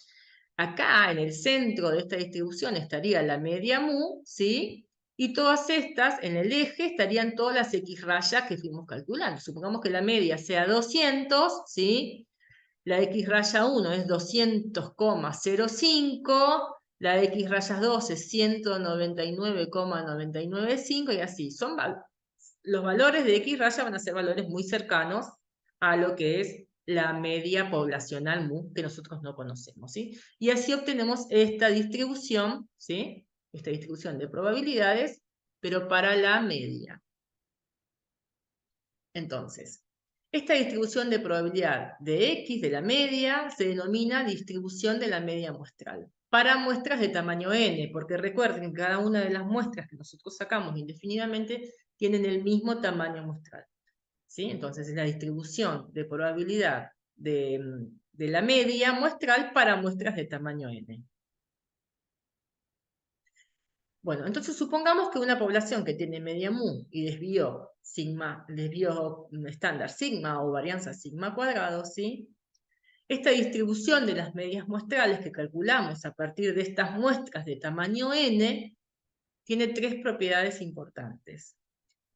Acá en el centro de esta distribución estaría la media mu, ¿sí? Y todas estas, en el eje, estarían todas las x rayas que fuimos calculando. Supongamos que la media sea 200, ¿sí? La x raya 1 es 200,05, la x raya 2 es 199,995 y así. Los valores de x raya van a ser valores muy cercanos a lo que es la media poblacional mu, que nosotros no conocemos, ¿sí? Y así obtenemos esta distribución, ¿sí? Esta distribución de probabilidades, pero para la media. Entonces, esta distribución de probabilidad de X de la media se denomina distribución de la media muestral para muestras de tamaño n, porque recuerden que cada una de las muestras que nosotros sacamos indefinidamente tienen el mismo tamaño muestral, ¿sí? Entonces es la distribución de probabilidad de la media muestral para muestras de tamaño n. Bueno, entonces supongamos que una población que tiene media mu y desvío estándar sigma o varianza sigma cuadrado, ¿sí? Esta distribución de las medias muestrales que calculamos a partir de estas muestras de tamaño n tiene tres propiedades importantes.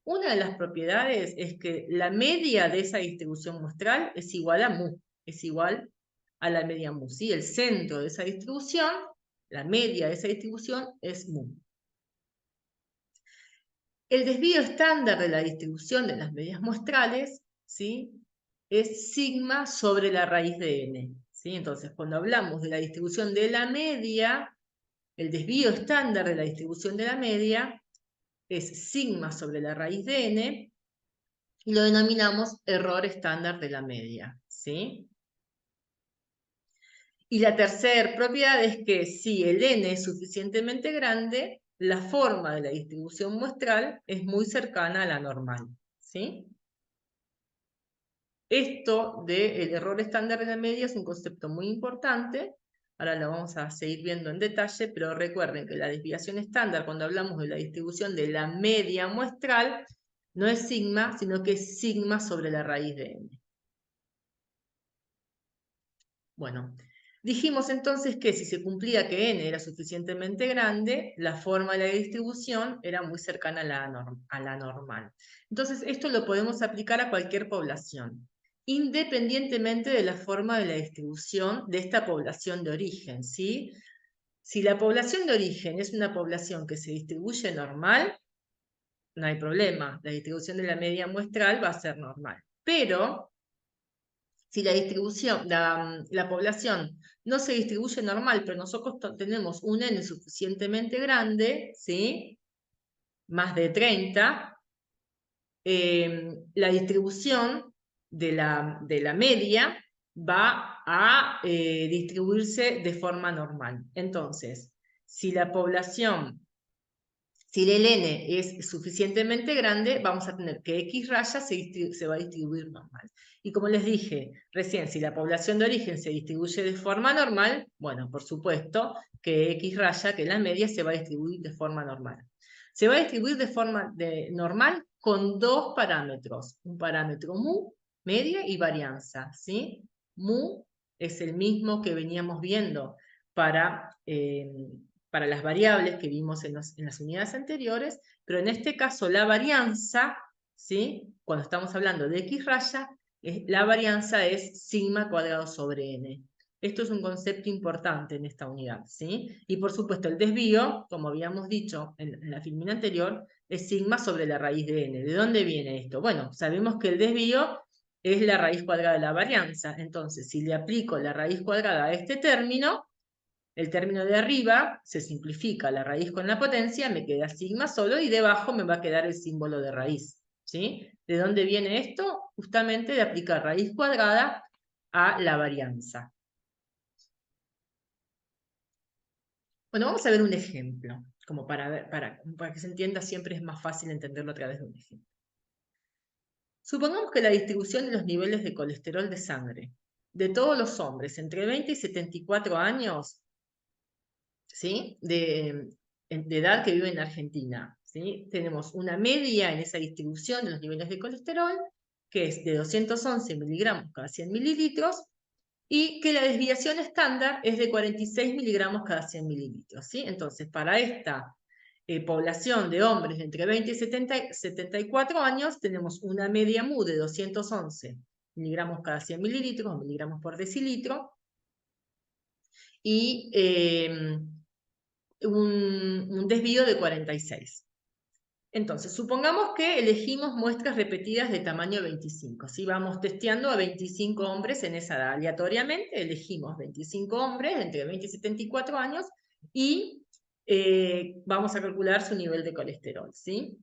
Una de las propiedades es que la media de esa distribución muestral es igual a mu, es igual a la media mu, ¿sí? El centro de esa distribución, la media de esa distribución es mu. El desvío estándar de la distribución de las medias muestrales, ¿sí? Es sigma sobre la raíz de n, ¿sí? Entonces, cuando hablamos de la distribución de la media, el desvío estándar de la distribución de la media es sigma sobre la raíz de n y lo denominamos error estándar de la media, ¿sí? Y la tercera propiedad es que si el n es suficientemente grande, la forma de la distribución muestral es muy cercana a la normal, ¿sí? Esto del error estándar de la media es un concepto muy importante Ahora lo vamos a seguir viendo en detalle, pero recuerden que la desviación estándar, cuando hablamos de la distribución de la media muestral, no es sigma, sino que es sigma sobre la raíz de n. Bueno, dijimos entonces que si se cumplía que n era suficientemente grande, la forma de la distribución era muy cercana a la normal. Entonces, esto lo podemos aplicar a cualquier población, independientemente de la forma de la distribución de esta población de origen, ¿sí? Si la población de origen es una población que se distribuye normal, no hay problema, la distribución de la media muestral va a ser normal. Pero si la distribución, la población no se distribuye normal, pero nosotros tenemos un n suficientemente grande, ¿sí? Más de 30, la distribución de la media va a distribuirse de forma normal. Entonces, si la población, si el n es suficientemente grande, vamos a tener que x raya se va a distribuir normal. Y como les dije recién, si la población de origen se distribuye de forma normal, bueno, por supuesto que x raya, que es la media, se va a distribuir de forma normal. Se va a distribuir de forma normal con dos parámetros. Un parámetro mu, media, y varianza, ¿sí? Mu es el mismo que veníamos viendo para las variables que vimos en las unidades anteriores, pero en este caso la varianza, ¿sí? Cuando estamos hablando de x raya, la varianza es sigma cuadrado sobre n. Esto es un concepto importante en esta unidad, ¿sí? Y por supuesto el desvío, como habíamos dicho en la filmina anterior, es sigma sobre la raíz de n. ¿De dónde viene esto? Bueno, sabemos que el desvío es la raíz cuadrada de la varianza. Entonces, si le aplico la raíz cuadrada a este término, el término de arriba se simplifica la raíz con la potencia, me queda sigma solo y debajo me va a quedar el símbolo de raíz, ¿sí? ¿De dónde viene esto? Justamente de aplicar raíz cuadrada a la varianza. Bueno, vamos a ver un ejemplo, como para que se entienda, siempre es más fácil entenderlo a través de un ejemplo. Supongamos que la distribución de los niveles de colesterol de sangre de todos los hombres entre 20 y 74 años, ¿sí? de edad que vive en Argentina, ¿sí? Tenemos una media en esa distribución de los niveles de colesterol, que es de 211 miligramos cada 100 mililitros, y que la desviación estándar es de 46 miligramos cada 100 mililitros, ¿sí? Entonces, para esta población de hombres de entre 20 y 74 años, tenemos una media mu de 211 miligramos cada 100 mililitros, miligramos por decilitro, y un desvío de 46. Entonces, supongamos que elegimos muestras repetidas de tamaño 25. Si vamos testeando a 25 hombres en esa edad, aleatoriamente elegimos 25 hombres entre 20 y 74 años y vamos a calcular su nivel de colesterol, ¿sí?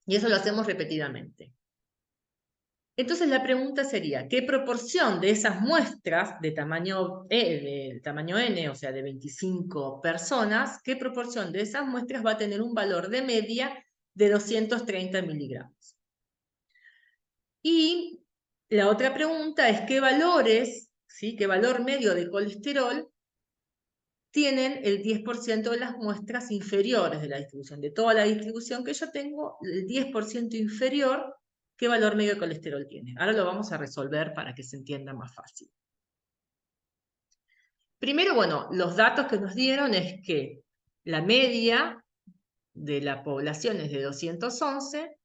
Y eso lo hacemos repetidamente. Entonces la pregunta sería, ¿qué proporción de esas muestras de tamaño n, o sea, de 25 personas, qué proporción de esas muestras va a tener un valor de media de 230 miligramos? Y la otra pregunta es, ¿qué valores, ¿sí? ¿Qué valor medio de colesterol tienen el 10% de las muestras inferiores de la distribución? De toda la distribución que yo tengo, el 10% inferior, ¿qué valor medio de colesterol tiene? Ahora lo vamos a resolver para que se entienda más fácil. Primero, bueno, los datos que nos dieron es que la media de la población es de 211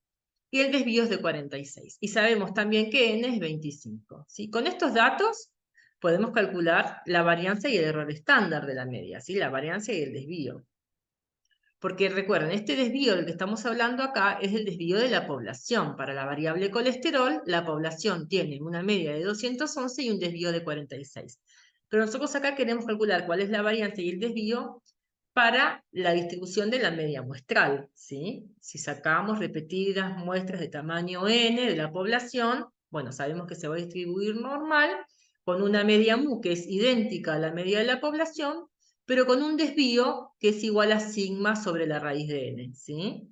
y el desvío es de 46. Y sabemos también que n es 25. ¿Sí? Con estos datos podemos calcular la varianza y el error estándar de la media, ¿sí? La varianza y el desvío. Porque recuerden, este desvío del que estamos hablando acá es el desvío de la población. Para la variable colesterol, la población tiene una media de 211 y un desvío de 46. Pero nosotros acá queremos calcular cuál es la varianza y el desvío para la distribución de la media muestral, ¿sí? Si sacamos repetidas muestras de tamaño n de la población, bueno, sabemos que se va a distribuir normal, con una media mu que es idéntica a la media de la población, pero con un desvío que es igual a sigma sobre la raíz de n, ¿sí?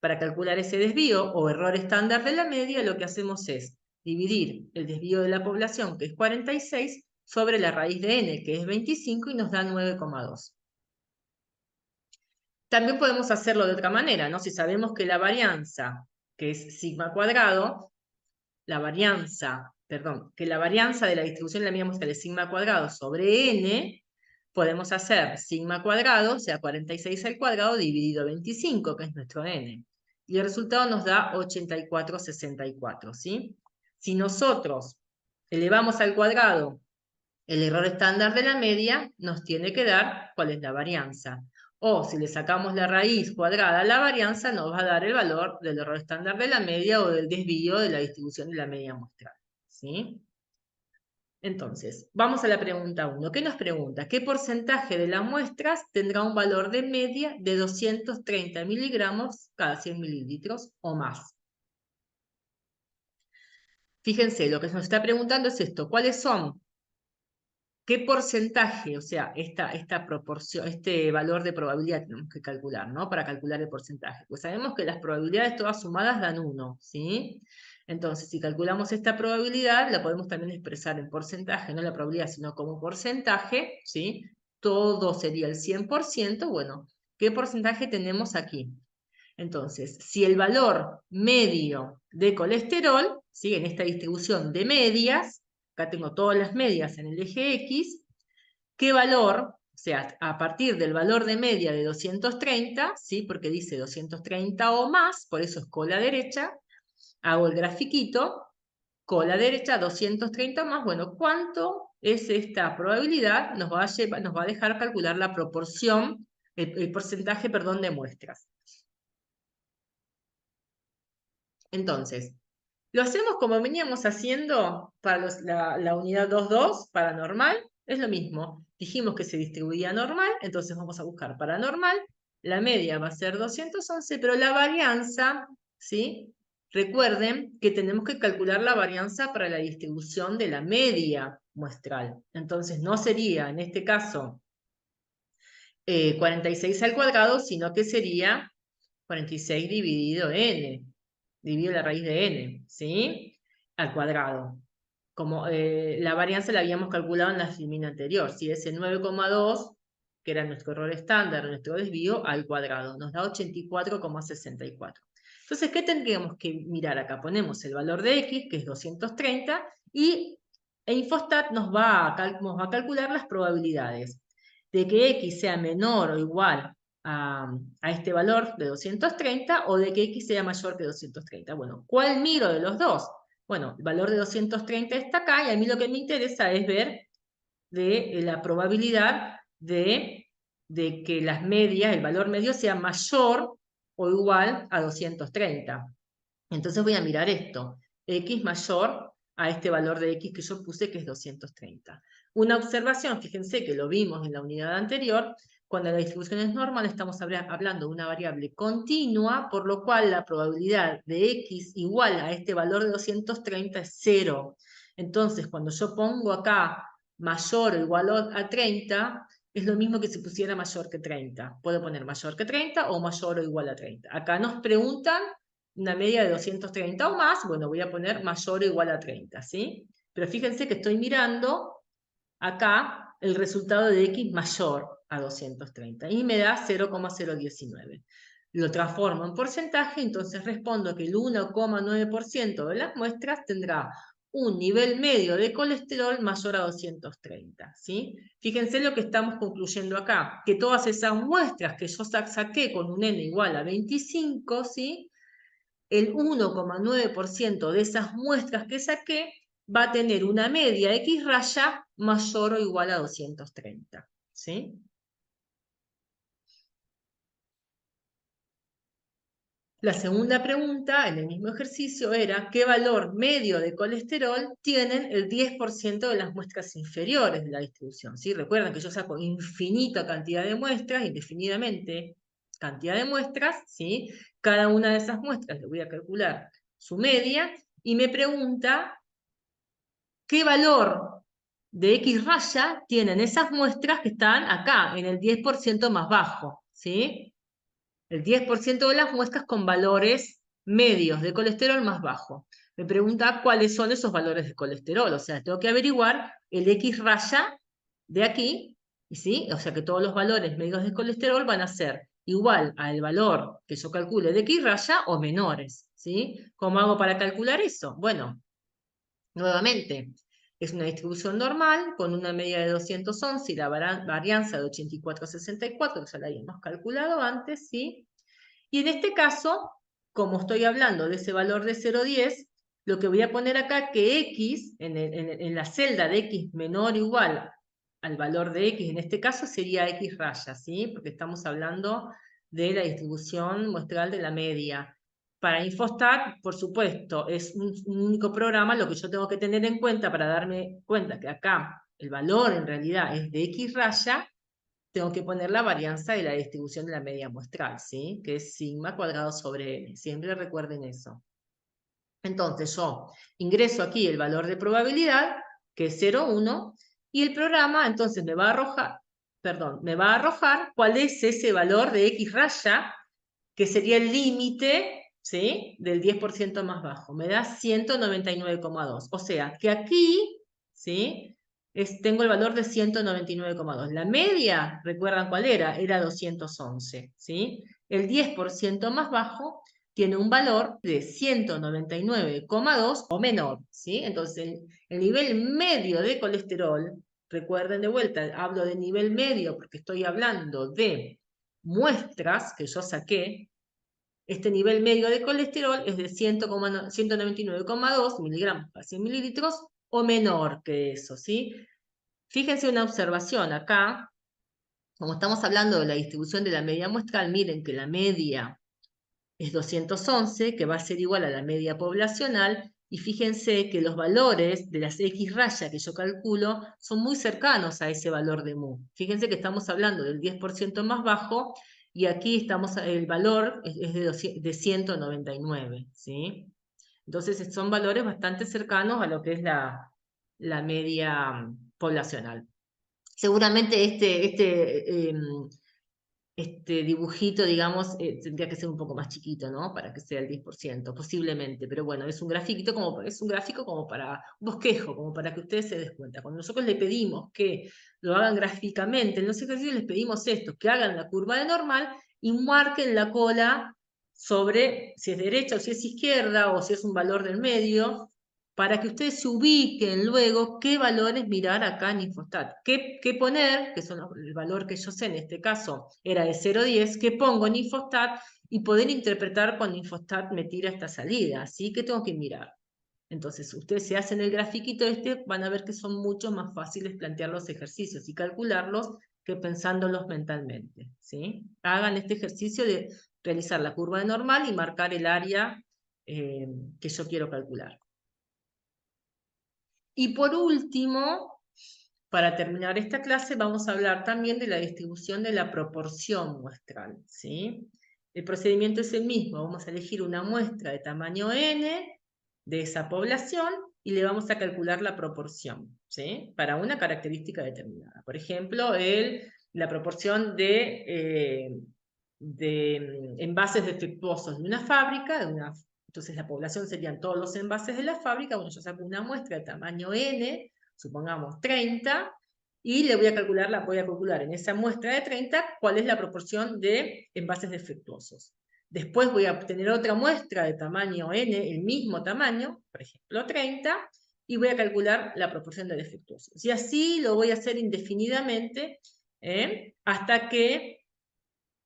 Para calcular ese desvío o error estándar de la media, lo que hacemos es dividir el desvío de la población, que es 46, sobre la raíz de n, que es 25, y nos da 9,2. También podemos hacerlo de otra manera, ¿no? Si sabemos que la varianza, que es sigma cuadrado, que la varianza de la distribución de la media muestral es sigma cuadrado sobre n, podemos hacer sigma cuadrado, o sea, 46 al cuadrado dividido 25, que es nuestro n. Y el resultado nos da 84,64, ¿sí? Si nosotros elevamos al cuadrado el error estándar de la media, nos tiene que dar cuál es la varianza. O si le sacamos la raíz cuadrada a la varianza, nos va a dar el valor del error estándar de la media o del desvío de la distribución de la media muestral, ¿sí? Entonces, vamos a la pregunta 1. ¿Qué nos pregunta? ¿Qué porcentaje de las muestras tendrá un valor de media de 230 miligramos cada 100 mililitros o más? Fíjense, lo que nos está preguntando es esto. ¿Cuáles son? ¿Qué porcentaje, o sea, esta proporción, este valor de probabilidad tenemos que calcular, ¿no? Para calcular el porcentaje. Pues sabemos que las probabilidades todas sumadas dan 1, ¿sí? Entonces, si calculamos esta probabilidad, la podemos también expresar en porcentaje, no la probabilidad, sino como porcentaje, ¿sí? Todo sería el 100%, bueno, ¿qué porcentaje tenemos aquí? Entonces, si el valor medio de colesterol, ¿sí? En esta distribución de medias, acá tengo todas las medias en el eje X, ¿qué valor? O sea, a partir del valor de media de 230, ¿sí? Porque dice 230 o más, por eso es cola derecha, hago el grafiquito, cola derecha, 230 o más, bueno, ¿cuánto es esta probabilidad? Nos va a dejar calcular la proporción, el porcentaje, perdón, de muestras. Entonces, lo hacemos como veníamos haciendo para la unidad 2.2, para normal, es lo mismo. Dijimos que se distribuía normal, entonces vamos a buscar para normal. La media va a ser 211, pero la varianza, ¿sí? Recuerden que tenemos que calcular la varianza para la distribución de la media muestral. Entonces no sería, en este caso, 46 al cuadrado, sino que sería 46 dividido n, dividido la raíz de n, ¿sí? Al cuadrado. Como la varianza la habíamos calculado en la filmina anterior, si ese 9,2, que era nuestro error estándar, nuestro desvío, al cuadrado, nos da 84,64. Entonces, ¿qué tendríamos que mirar acá? Ponemos el valor de x, que es 230, y Infostat nos va a calcular las probabilidades de que x sea menor o igual a este valor de 230 o de que x sea mayor que 230. Bueno, ¿cuál miro de los dos? Bueno, el valor de 230 está acá y a mí lo que me interesa es ver de la probabilidad de que las medias, el valor medio sea mayor o igual a 230. Entonces voy a mirar esto, x mayor a este valor de x que yo puse, que es 230. Una observación, fíjense que lo vimos en la unidad anterior, cuando la distribución es normal estamos hablando de una variable continua, por lo cual la probabilidad de x igual a este valor de 230 es 0. Entonces, cuando yo pongo acá mayor o igual a 30, es lo mismo que si pusiera mayor que 30. Puedo poner mayor que 30 o mayor o igual a 30. Acá nos preguntan una media de 230 o más, bueno, voy a poner mayor o igual a 30, ¿sí? Pero fíjense que estoy mirando acá el resultado de x mayor a 230 y me da 0,019. Lo transformo en porcentaje, entonces respondo que el 1,9% de las muestras tendrá un nivel medio de colesterol mayor a 230, ¿sí? Fíjense lo que estamos concluyendo acá, que todas esas muestras que yo saqué con un n igual a 25, ¿sí? El 1,9% de esas muestras que saqué va a tener una media X raya mayor o igual a 230, ¿sí? La segunda pregunta en el mismo ejercicio era ¿qué valor medio de colesterol tienen el 10% de las muestras inferiores de la distribución? ¿Sí? Recuerden que yo saco infinita cantidad de muestras, indefinidamente cantidad de muestras, ¿sí? Cada una de esas muestras le voy a calcular su media y me pregunta ¿qué valor de X raya tienen esas muestras que están acá, en el 10% más bajo? ¿Sí? El 10% de las muestras con valores medios de colesterol más bajo. Me pregunta cuáles son esos valores de colesterol, o sea, tengo que averiguar el X raya de aquí, ¿sí? O sea que todos los valores medios de colesterol van a ser igual al valor que yo calcule de X raya o menores, ¿sí? ¿Cómo hago para calcular eso? Bueno, nuevamente, es una distribución normal con una media de 211 y la varianza de 84,64, que ya la habíamos calculado antes, ¿sí? Y en este caso, como estoy hablando de ese valor de 0,10, lo que voy a poner acá que X, en la celda de X menor o igual al valor de X, en este caso sería X raya, ¿sí? Porque estamos hablando de la distribución muestral de la media. Para Infostat, por supuesto, es un único programa. Lo que yo tengo que tener en cuenta para darme cuenta que acá el valor en realidad es de X raya, tengo que poner la varianza de la distribución de la media muestral, ¿sí? Que es sigma cuadrado sobre n. Siempre recuerden eso. Entonces yo ingreso aquí el valor de probabilidad, que es 0,1, y el programa entonces me va a arrojar, me va a arrojar cuál es ese valor de X raya, que sería el límite, ¿sí? Del 10% más bajo. Me da 199,2. O sea, que aquí, ¿sí? Tengo el valor de 199,2. La media, ¿recuerdan cuál era? Era 211, ¿sí? El 10% más bajo tiene un valor de 199,2 o menor, ¿sí? Entonces, el nivel medio de colesterol, recuerden de vuelta, hablo de nivel medio porque estoy hablando de muestras que yo saqué. Este nivel medio de colesterol es de 199,2 miligramos por 100 mililitros o menor que eso, ¿sí? Fíjense una observación acá, como estamos hablando de la distribución de la media muestral, miren que la media es 211, que va a ser igual a la media poblacional, y fíjense que los valores de las X raya que yo calculo son muy cercanos a ese valor de mu. Fíjense que estamos hablando del 10% más bajo, y aquí estamos, el valor es de 199, ¿sí? Entonces son valores bastante cercanos a lo que es la media poblacional. Seguramente este dibujito, digamos, tendría que ser un poco más chiquito, ¿no? Para que sea el 10%, posiblemente. Pero bueno, es un gráfico como para un bosquejo, como para que ustedes se den cuenta. Cuando nosotros le pedimos que lo hagan gráficamente, en los ejercicios les pedimos esto, que hagan la curva de normal y marquen la cola sobre si es derecha o si es izquierda o si es un valor del medio, para que ustedes se ubiquen luego qué valores mirar acá en Infostat. ¿Qué poner? Que son el valor que yo sé, en este caso era de 0,10, ¿qué pongo en Infostat? Y poder interpretar cuando Infostat me tira esta salida, ¿sí? ¿Qué tengo que mirar? Entonces, ustedes si hacen el grafiquito van a ver que son mucho más fáciles plantear los ejercicios y calcularlos que pensándolos mentalmente, ¿sí? Hagan este ejercicio de realizar la curva de normal y marcar el área que yo quiero calcular. Y por último, para terminar esta clase, vamos a hablar también de la distribución de la proporción muestral, ¿sí? El procedimiento es el mismo, vamos a elegir una muestra de tamaño n de esa población y le vamos a calcular la proporción, ¿sí? Para una característica determinada. Por ejemplo, la proporción de envases defectuosos de una fábrica, entonces la población serían todos los envases de la fábrica. Bueno, yo saco una muestra de tamaño n, supongamos 30, y voy a calcular en esa muestra de 30 cuál es la proporción de envases defectuosos. Después voy a obtener otra muestra de tamaño n, el mismo tamaño, por ejemplo 30, y voy a calcular la proporción de defectuosos. Y así lo voy a hacer indefinidamente, hasta que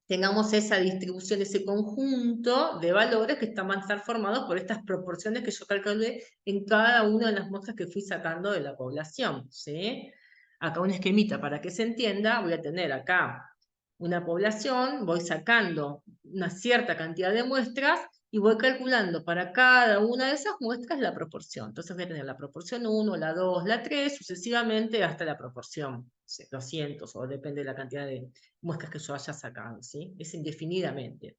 tengamos esa distribución, ese conjunto de valores que van a estar formados por estas proporciones que yo calculé en cada una de las muestras que fui sacando de la población, ¿sí? Acá un esquemita para que se entienda, voy a tener acá una población, voy sacando una cierta cantidad de muestras y voy calculando para cada una de esas muestras la proporción. Entonces voy a tener la proporción 1, la 2, la 3, sucesivamente hasta la proporción, no sé, 200, o depende de la cantidad de muestras que yo haya sacado, ¿sí? Es indefinidamente.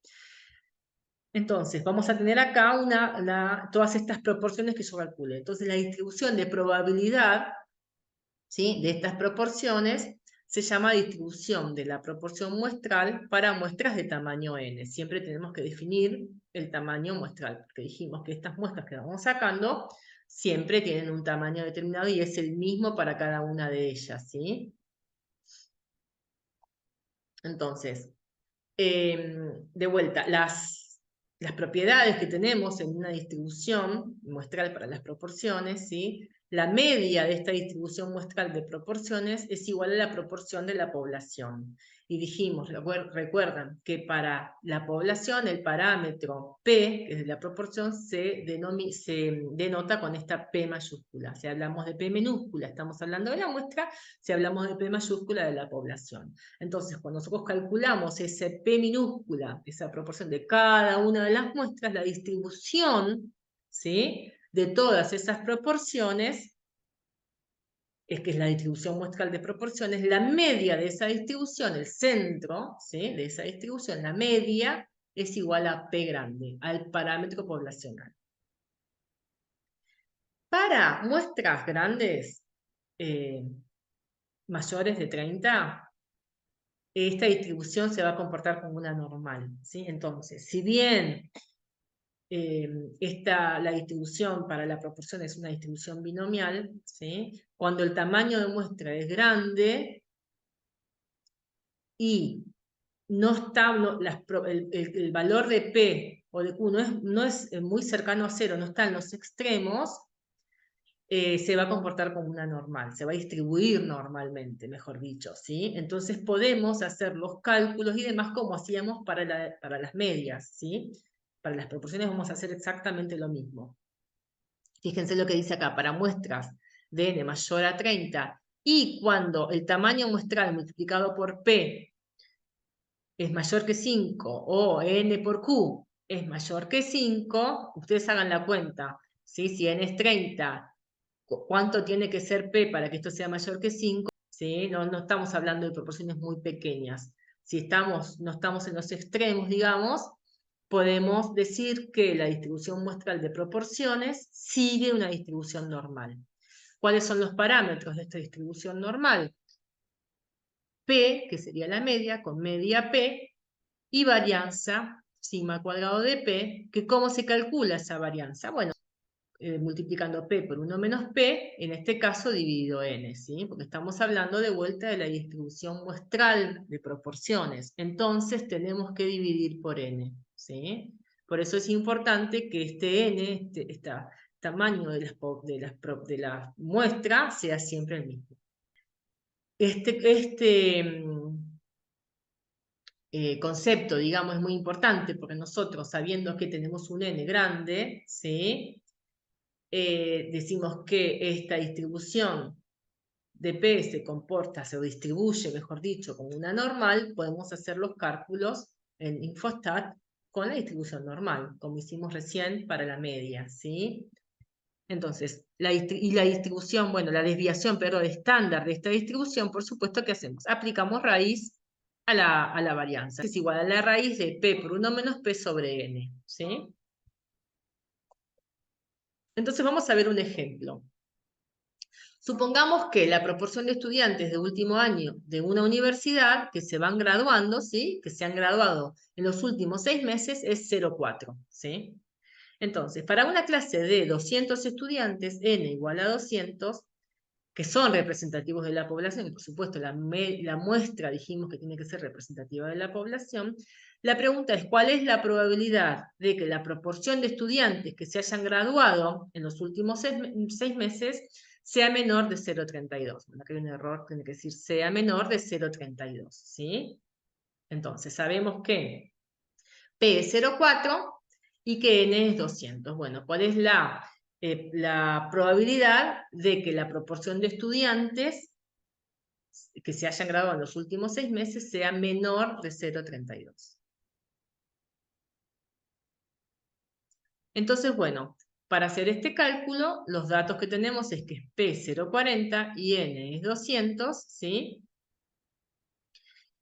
Entonces, vamos a tener acá todas estas proporciones que yo calculé. Entonces, la distribución de probabilidad, ¿sí?, de estas proporciones se llama distribución de la proporción muestral para muestras de tamaño n. Siempre tenemos que definir el tamaño muestral, porque dijimos que estas muestras que vamos sacando siempre tienen un tamaño determinado y es el mismo para cada una de ellas, ¿sí? Entonces, de vuelta, las propiedades que tenemos en una distribución muestral para las proporciones, ¿sí? La media de esta distribución muestral de proporciones es igual a la proporción de la población. Y dijimos, recuerdan, que para la población el parámetro P, que es de la proporción, se denota con esta P mayúscula. Si hablamos de P minúscula, estamos hablando de la muestra. Si hablamos de P mayúscula, de la población. Entonces, cuando nosotros calculamos ese P minúscula, esa proporción de cada una de las muestras, la distribución, ¿sí?, de todas esas proporciones, que es la distribución muestral de proporciones, la media de esa distribución, el centro, ¿sí?, de esa distribución, la media, es igual a P grande, al parámetro poblacional. Para muestras grandes, mayores de 30, esta distribución se va a comportar como una normal, ¿sí? Entonces, si bien la distribución para la proporción es una distribución binomial, ¿sí?, cuando el tamaño de muestra es grande y no está, el valor de P o de Q no es muy cercano a cero, no está en los extremos, se va a comportar como una normal, se va a distribuir normalmente, mejor dicho, ¿sí? Entonces podemos hacer los cálculos y demás como hacíamos para las medias, ¿sí? Para las proporciones vamos a hacer exactamente lo mismo. Fíjense lo que dice acá, para muestras de n mayor a 30 y cuando el tamaño muestral multiplicado por P es mayor que 5 o n por Q es mayor que 5, ustedes hagan la cuenta, ¿sí? Si n es 30, ¿cuánto tiene que ser P para que esto sea mayor que 5? ¿Sí? No estamos hablando de proporciones muy pequeñas. Si no estamos en los extremos, digamos, podemos decir que la distribución muestral de proporciones sigue una distribución normal. ¿Cuáles son los parámetros de esta distribución normal? P, que sería la media, con media P, y varianza, sigma cuadrado de P, que ¿cómo se calcula esa varianza? Bueno, multiplicando P por 1 menos P, en este caso dividido N, ¿sí? Porque estamos hablando de vuelta de la distribución muestral de proporciones. Entonces tenemos que dividir por N, ¿sí? Por eso es importante que este N, este tamaño de la muestra, sea siempre el mismo. Concepto, digamos, es muy importante porque nosotros, sabiendo que tenemos un N grande, ¿sí?, decimos que esta distribución de P se comporta, se distribuye, mejor dicho, como una normal, podemos hacer los cálculos en Infostat con la distribución normal, como hicimos recién para la media, ¿sí? Entonces, la distribución, bueno, la desviación, perdón, estándar de esta distribución, por supuesto, ¿qué hacemos? Aplicamos raíz a la varianza, que es igual a la raíz de P por 1 menos P sobre N, ¿sí? Entonces vamos a ver un ejemplo. Supongamos que la proporción de estudiantes de último año de una universidad que se van graduando, ¿sí?, que se han graduado en los últimos 6 meses es 0,4, ¿sí? Entonces, para una clase de 200 estudiantes, n igual a 200, que son representativos de la población, y por supuesto la muestra dijimos que tiene que ser representativa de la población, la pregunta es ¿cuál es la probabilidad de que la proporción de estudiantes que se hayan graduado en los últimos 6 meses sea menor de 0,32? Bueno, acá hay un error, tiene que decir sea menor de 0,32, ¿sí? Entonces, sabemos que P es 0,4 y que N es 200. Bueno, ¿cuál es la probabilidad de que la proporción de estudiantes que se hayan graduado en los últimos 6 meses sea menor de 0,32? Entonces, bueno, para hacer este cálculo, los datos que tenemos es que P es 0,40 y N es 200, ¿sí?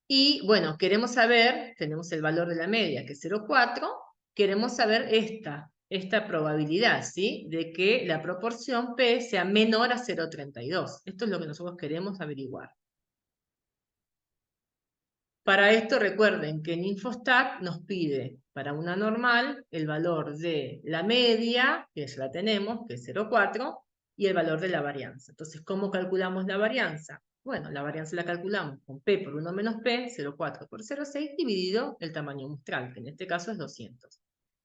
Y bueno, queremos saber, tenemos el valor de la media que es 0,4, queremos saber esta probabilidad, ¿sí?, de que la proporción P sea menor a 0,32. Esto es lo que nosotros queremos averiguar. Para esto recuerden que en Infostat nos pide para una normal el valor de la media, que ya la tenemos, que es 0,4, y el valor de la varianza. Entonces, ¿cómo calculamos la varianza? Bueno, la varianza la calculamos con P por 1 menos P, 0,4 por 0,6, dividido el tamaño muestral, que en este caso es 200.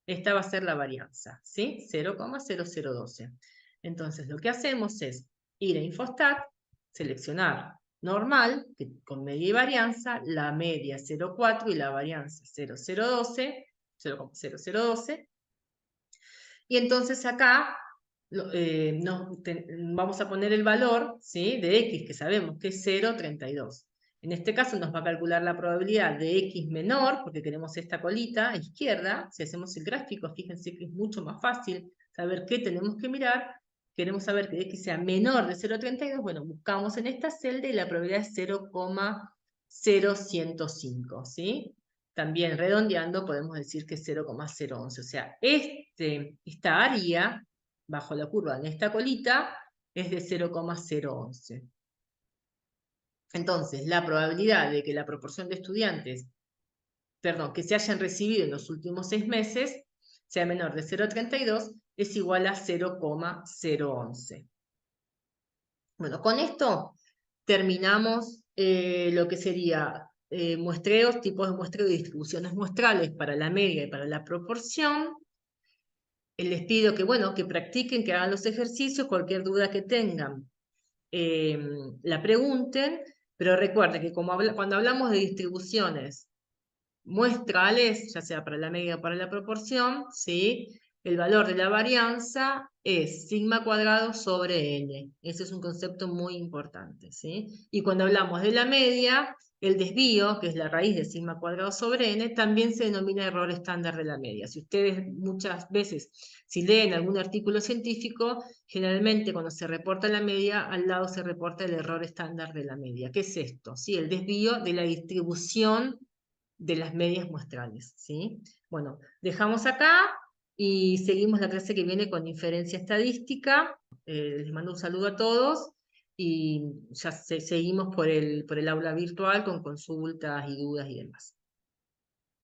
Esta va a ser la varianza, ¿sí? 0,0012. Entonces, lo que hacemos es ir a Infostat, seleccionar normal, que con media y varianza, la media 0,4 y la varianza 0,012, 0,0012. Y entonces acá vamos a poner el valor, ¿sí?, de x, que sabemos que es 0,32. En este caso nos va a calcular la probabilidad de x menor, porque queremos esta colita a izquierda. Si hacemos el gráfico, fíjense que es mucho más fácil saber qué tenemos que mirar. Queremos saber que x sea menor de 0,32. Bueno, buscamos en esta celda y la probabilidad es 0,0105, ¿sí? También redondeando podemos decir que es 0,011. O sea, esta área bajo la curva en esta colita es de 0,011. Entonces, la probabilidad de que la proporción de estudiantes, perdón, que se hayan recibido en los últimos 6 meses sea menor de 0,32 es igual a 0,011. Bueno, con esto terminamos lo que sería muestreos, tipos de muestreo y distribuciones muestrales para la media y para la proporción. Les pido que, bueno, que practiquen, que hagan los ejercicios, cualquier duda que tengan, la pregunten, pero recuerden que cuando hablamos de distribuciones muestrales, ya sea para la media o para la proporción, ¿sí?, el valor de la varianza es sigma cuadrado sobre n. Ese es un concepto muy importante, ¿sí? Y cuando hablamos de la media, el desvío, que es la raíz de sigma cuadrado sobre n, también se denomina error estándar de la media. Si ustedes muchas veces, si leen algún artículo científico, generalmente cuando se reporta la media, al lado se reporta el error estándar de la media. ¿Qué es esto? ¿Sí? El desvío de la distribución de las medias muestrales, ¿sí? Bueno, dejamos acá y seguimos la clase que viene con inferencia estadística. Les mando un saludo a todos y ya seguimos por el aula virtual con consultas y dudas y demás.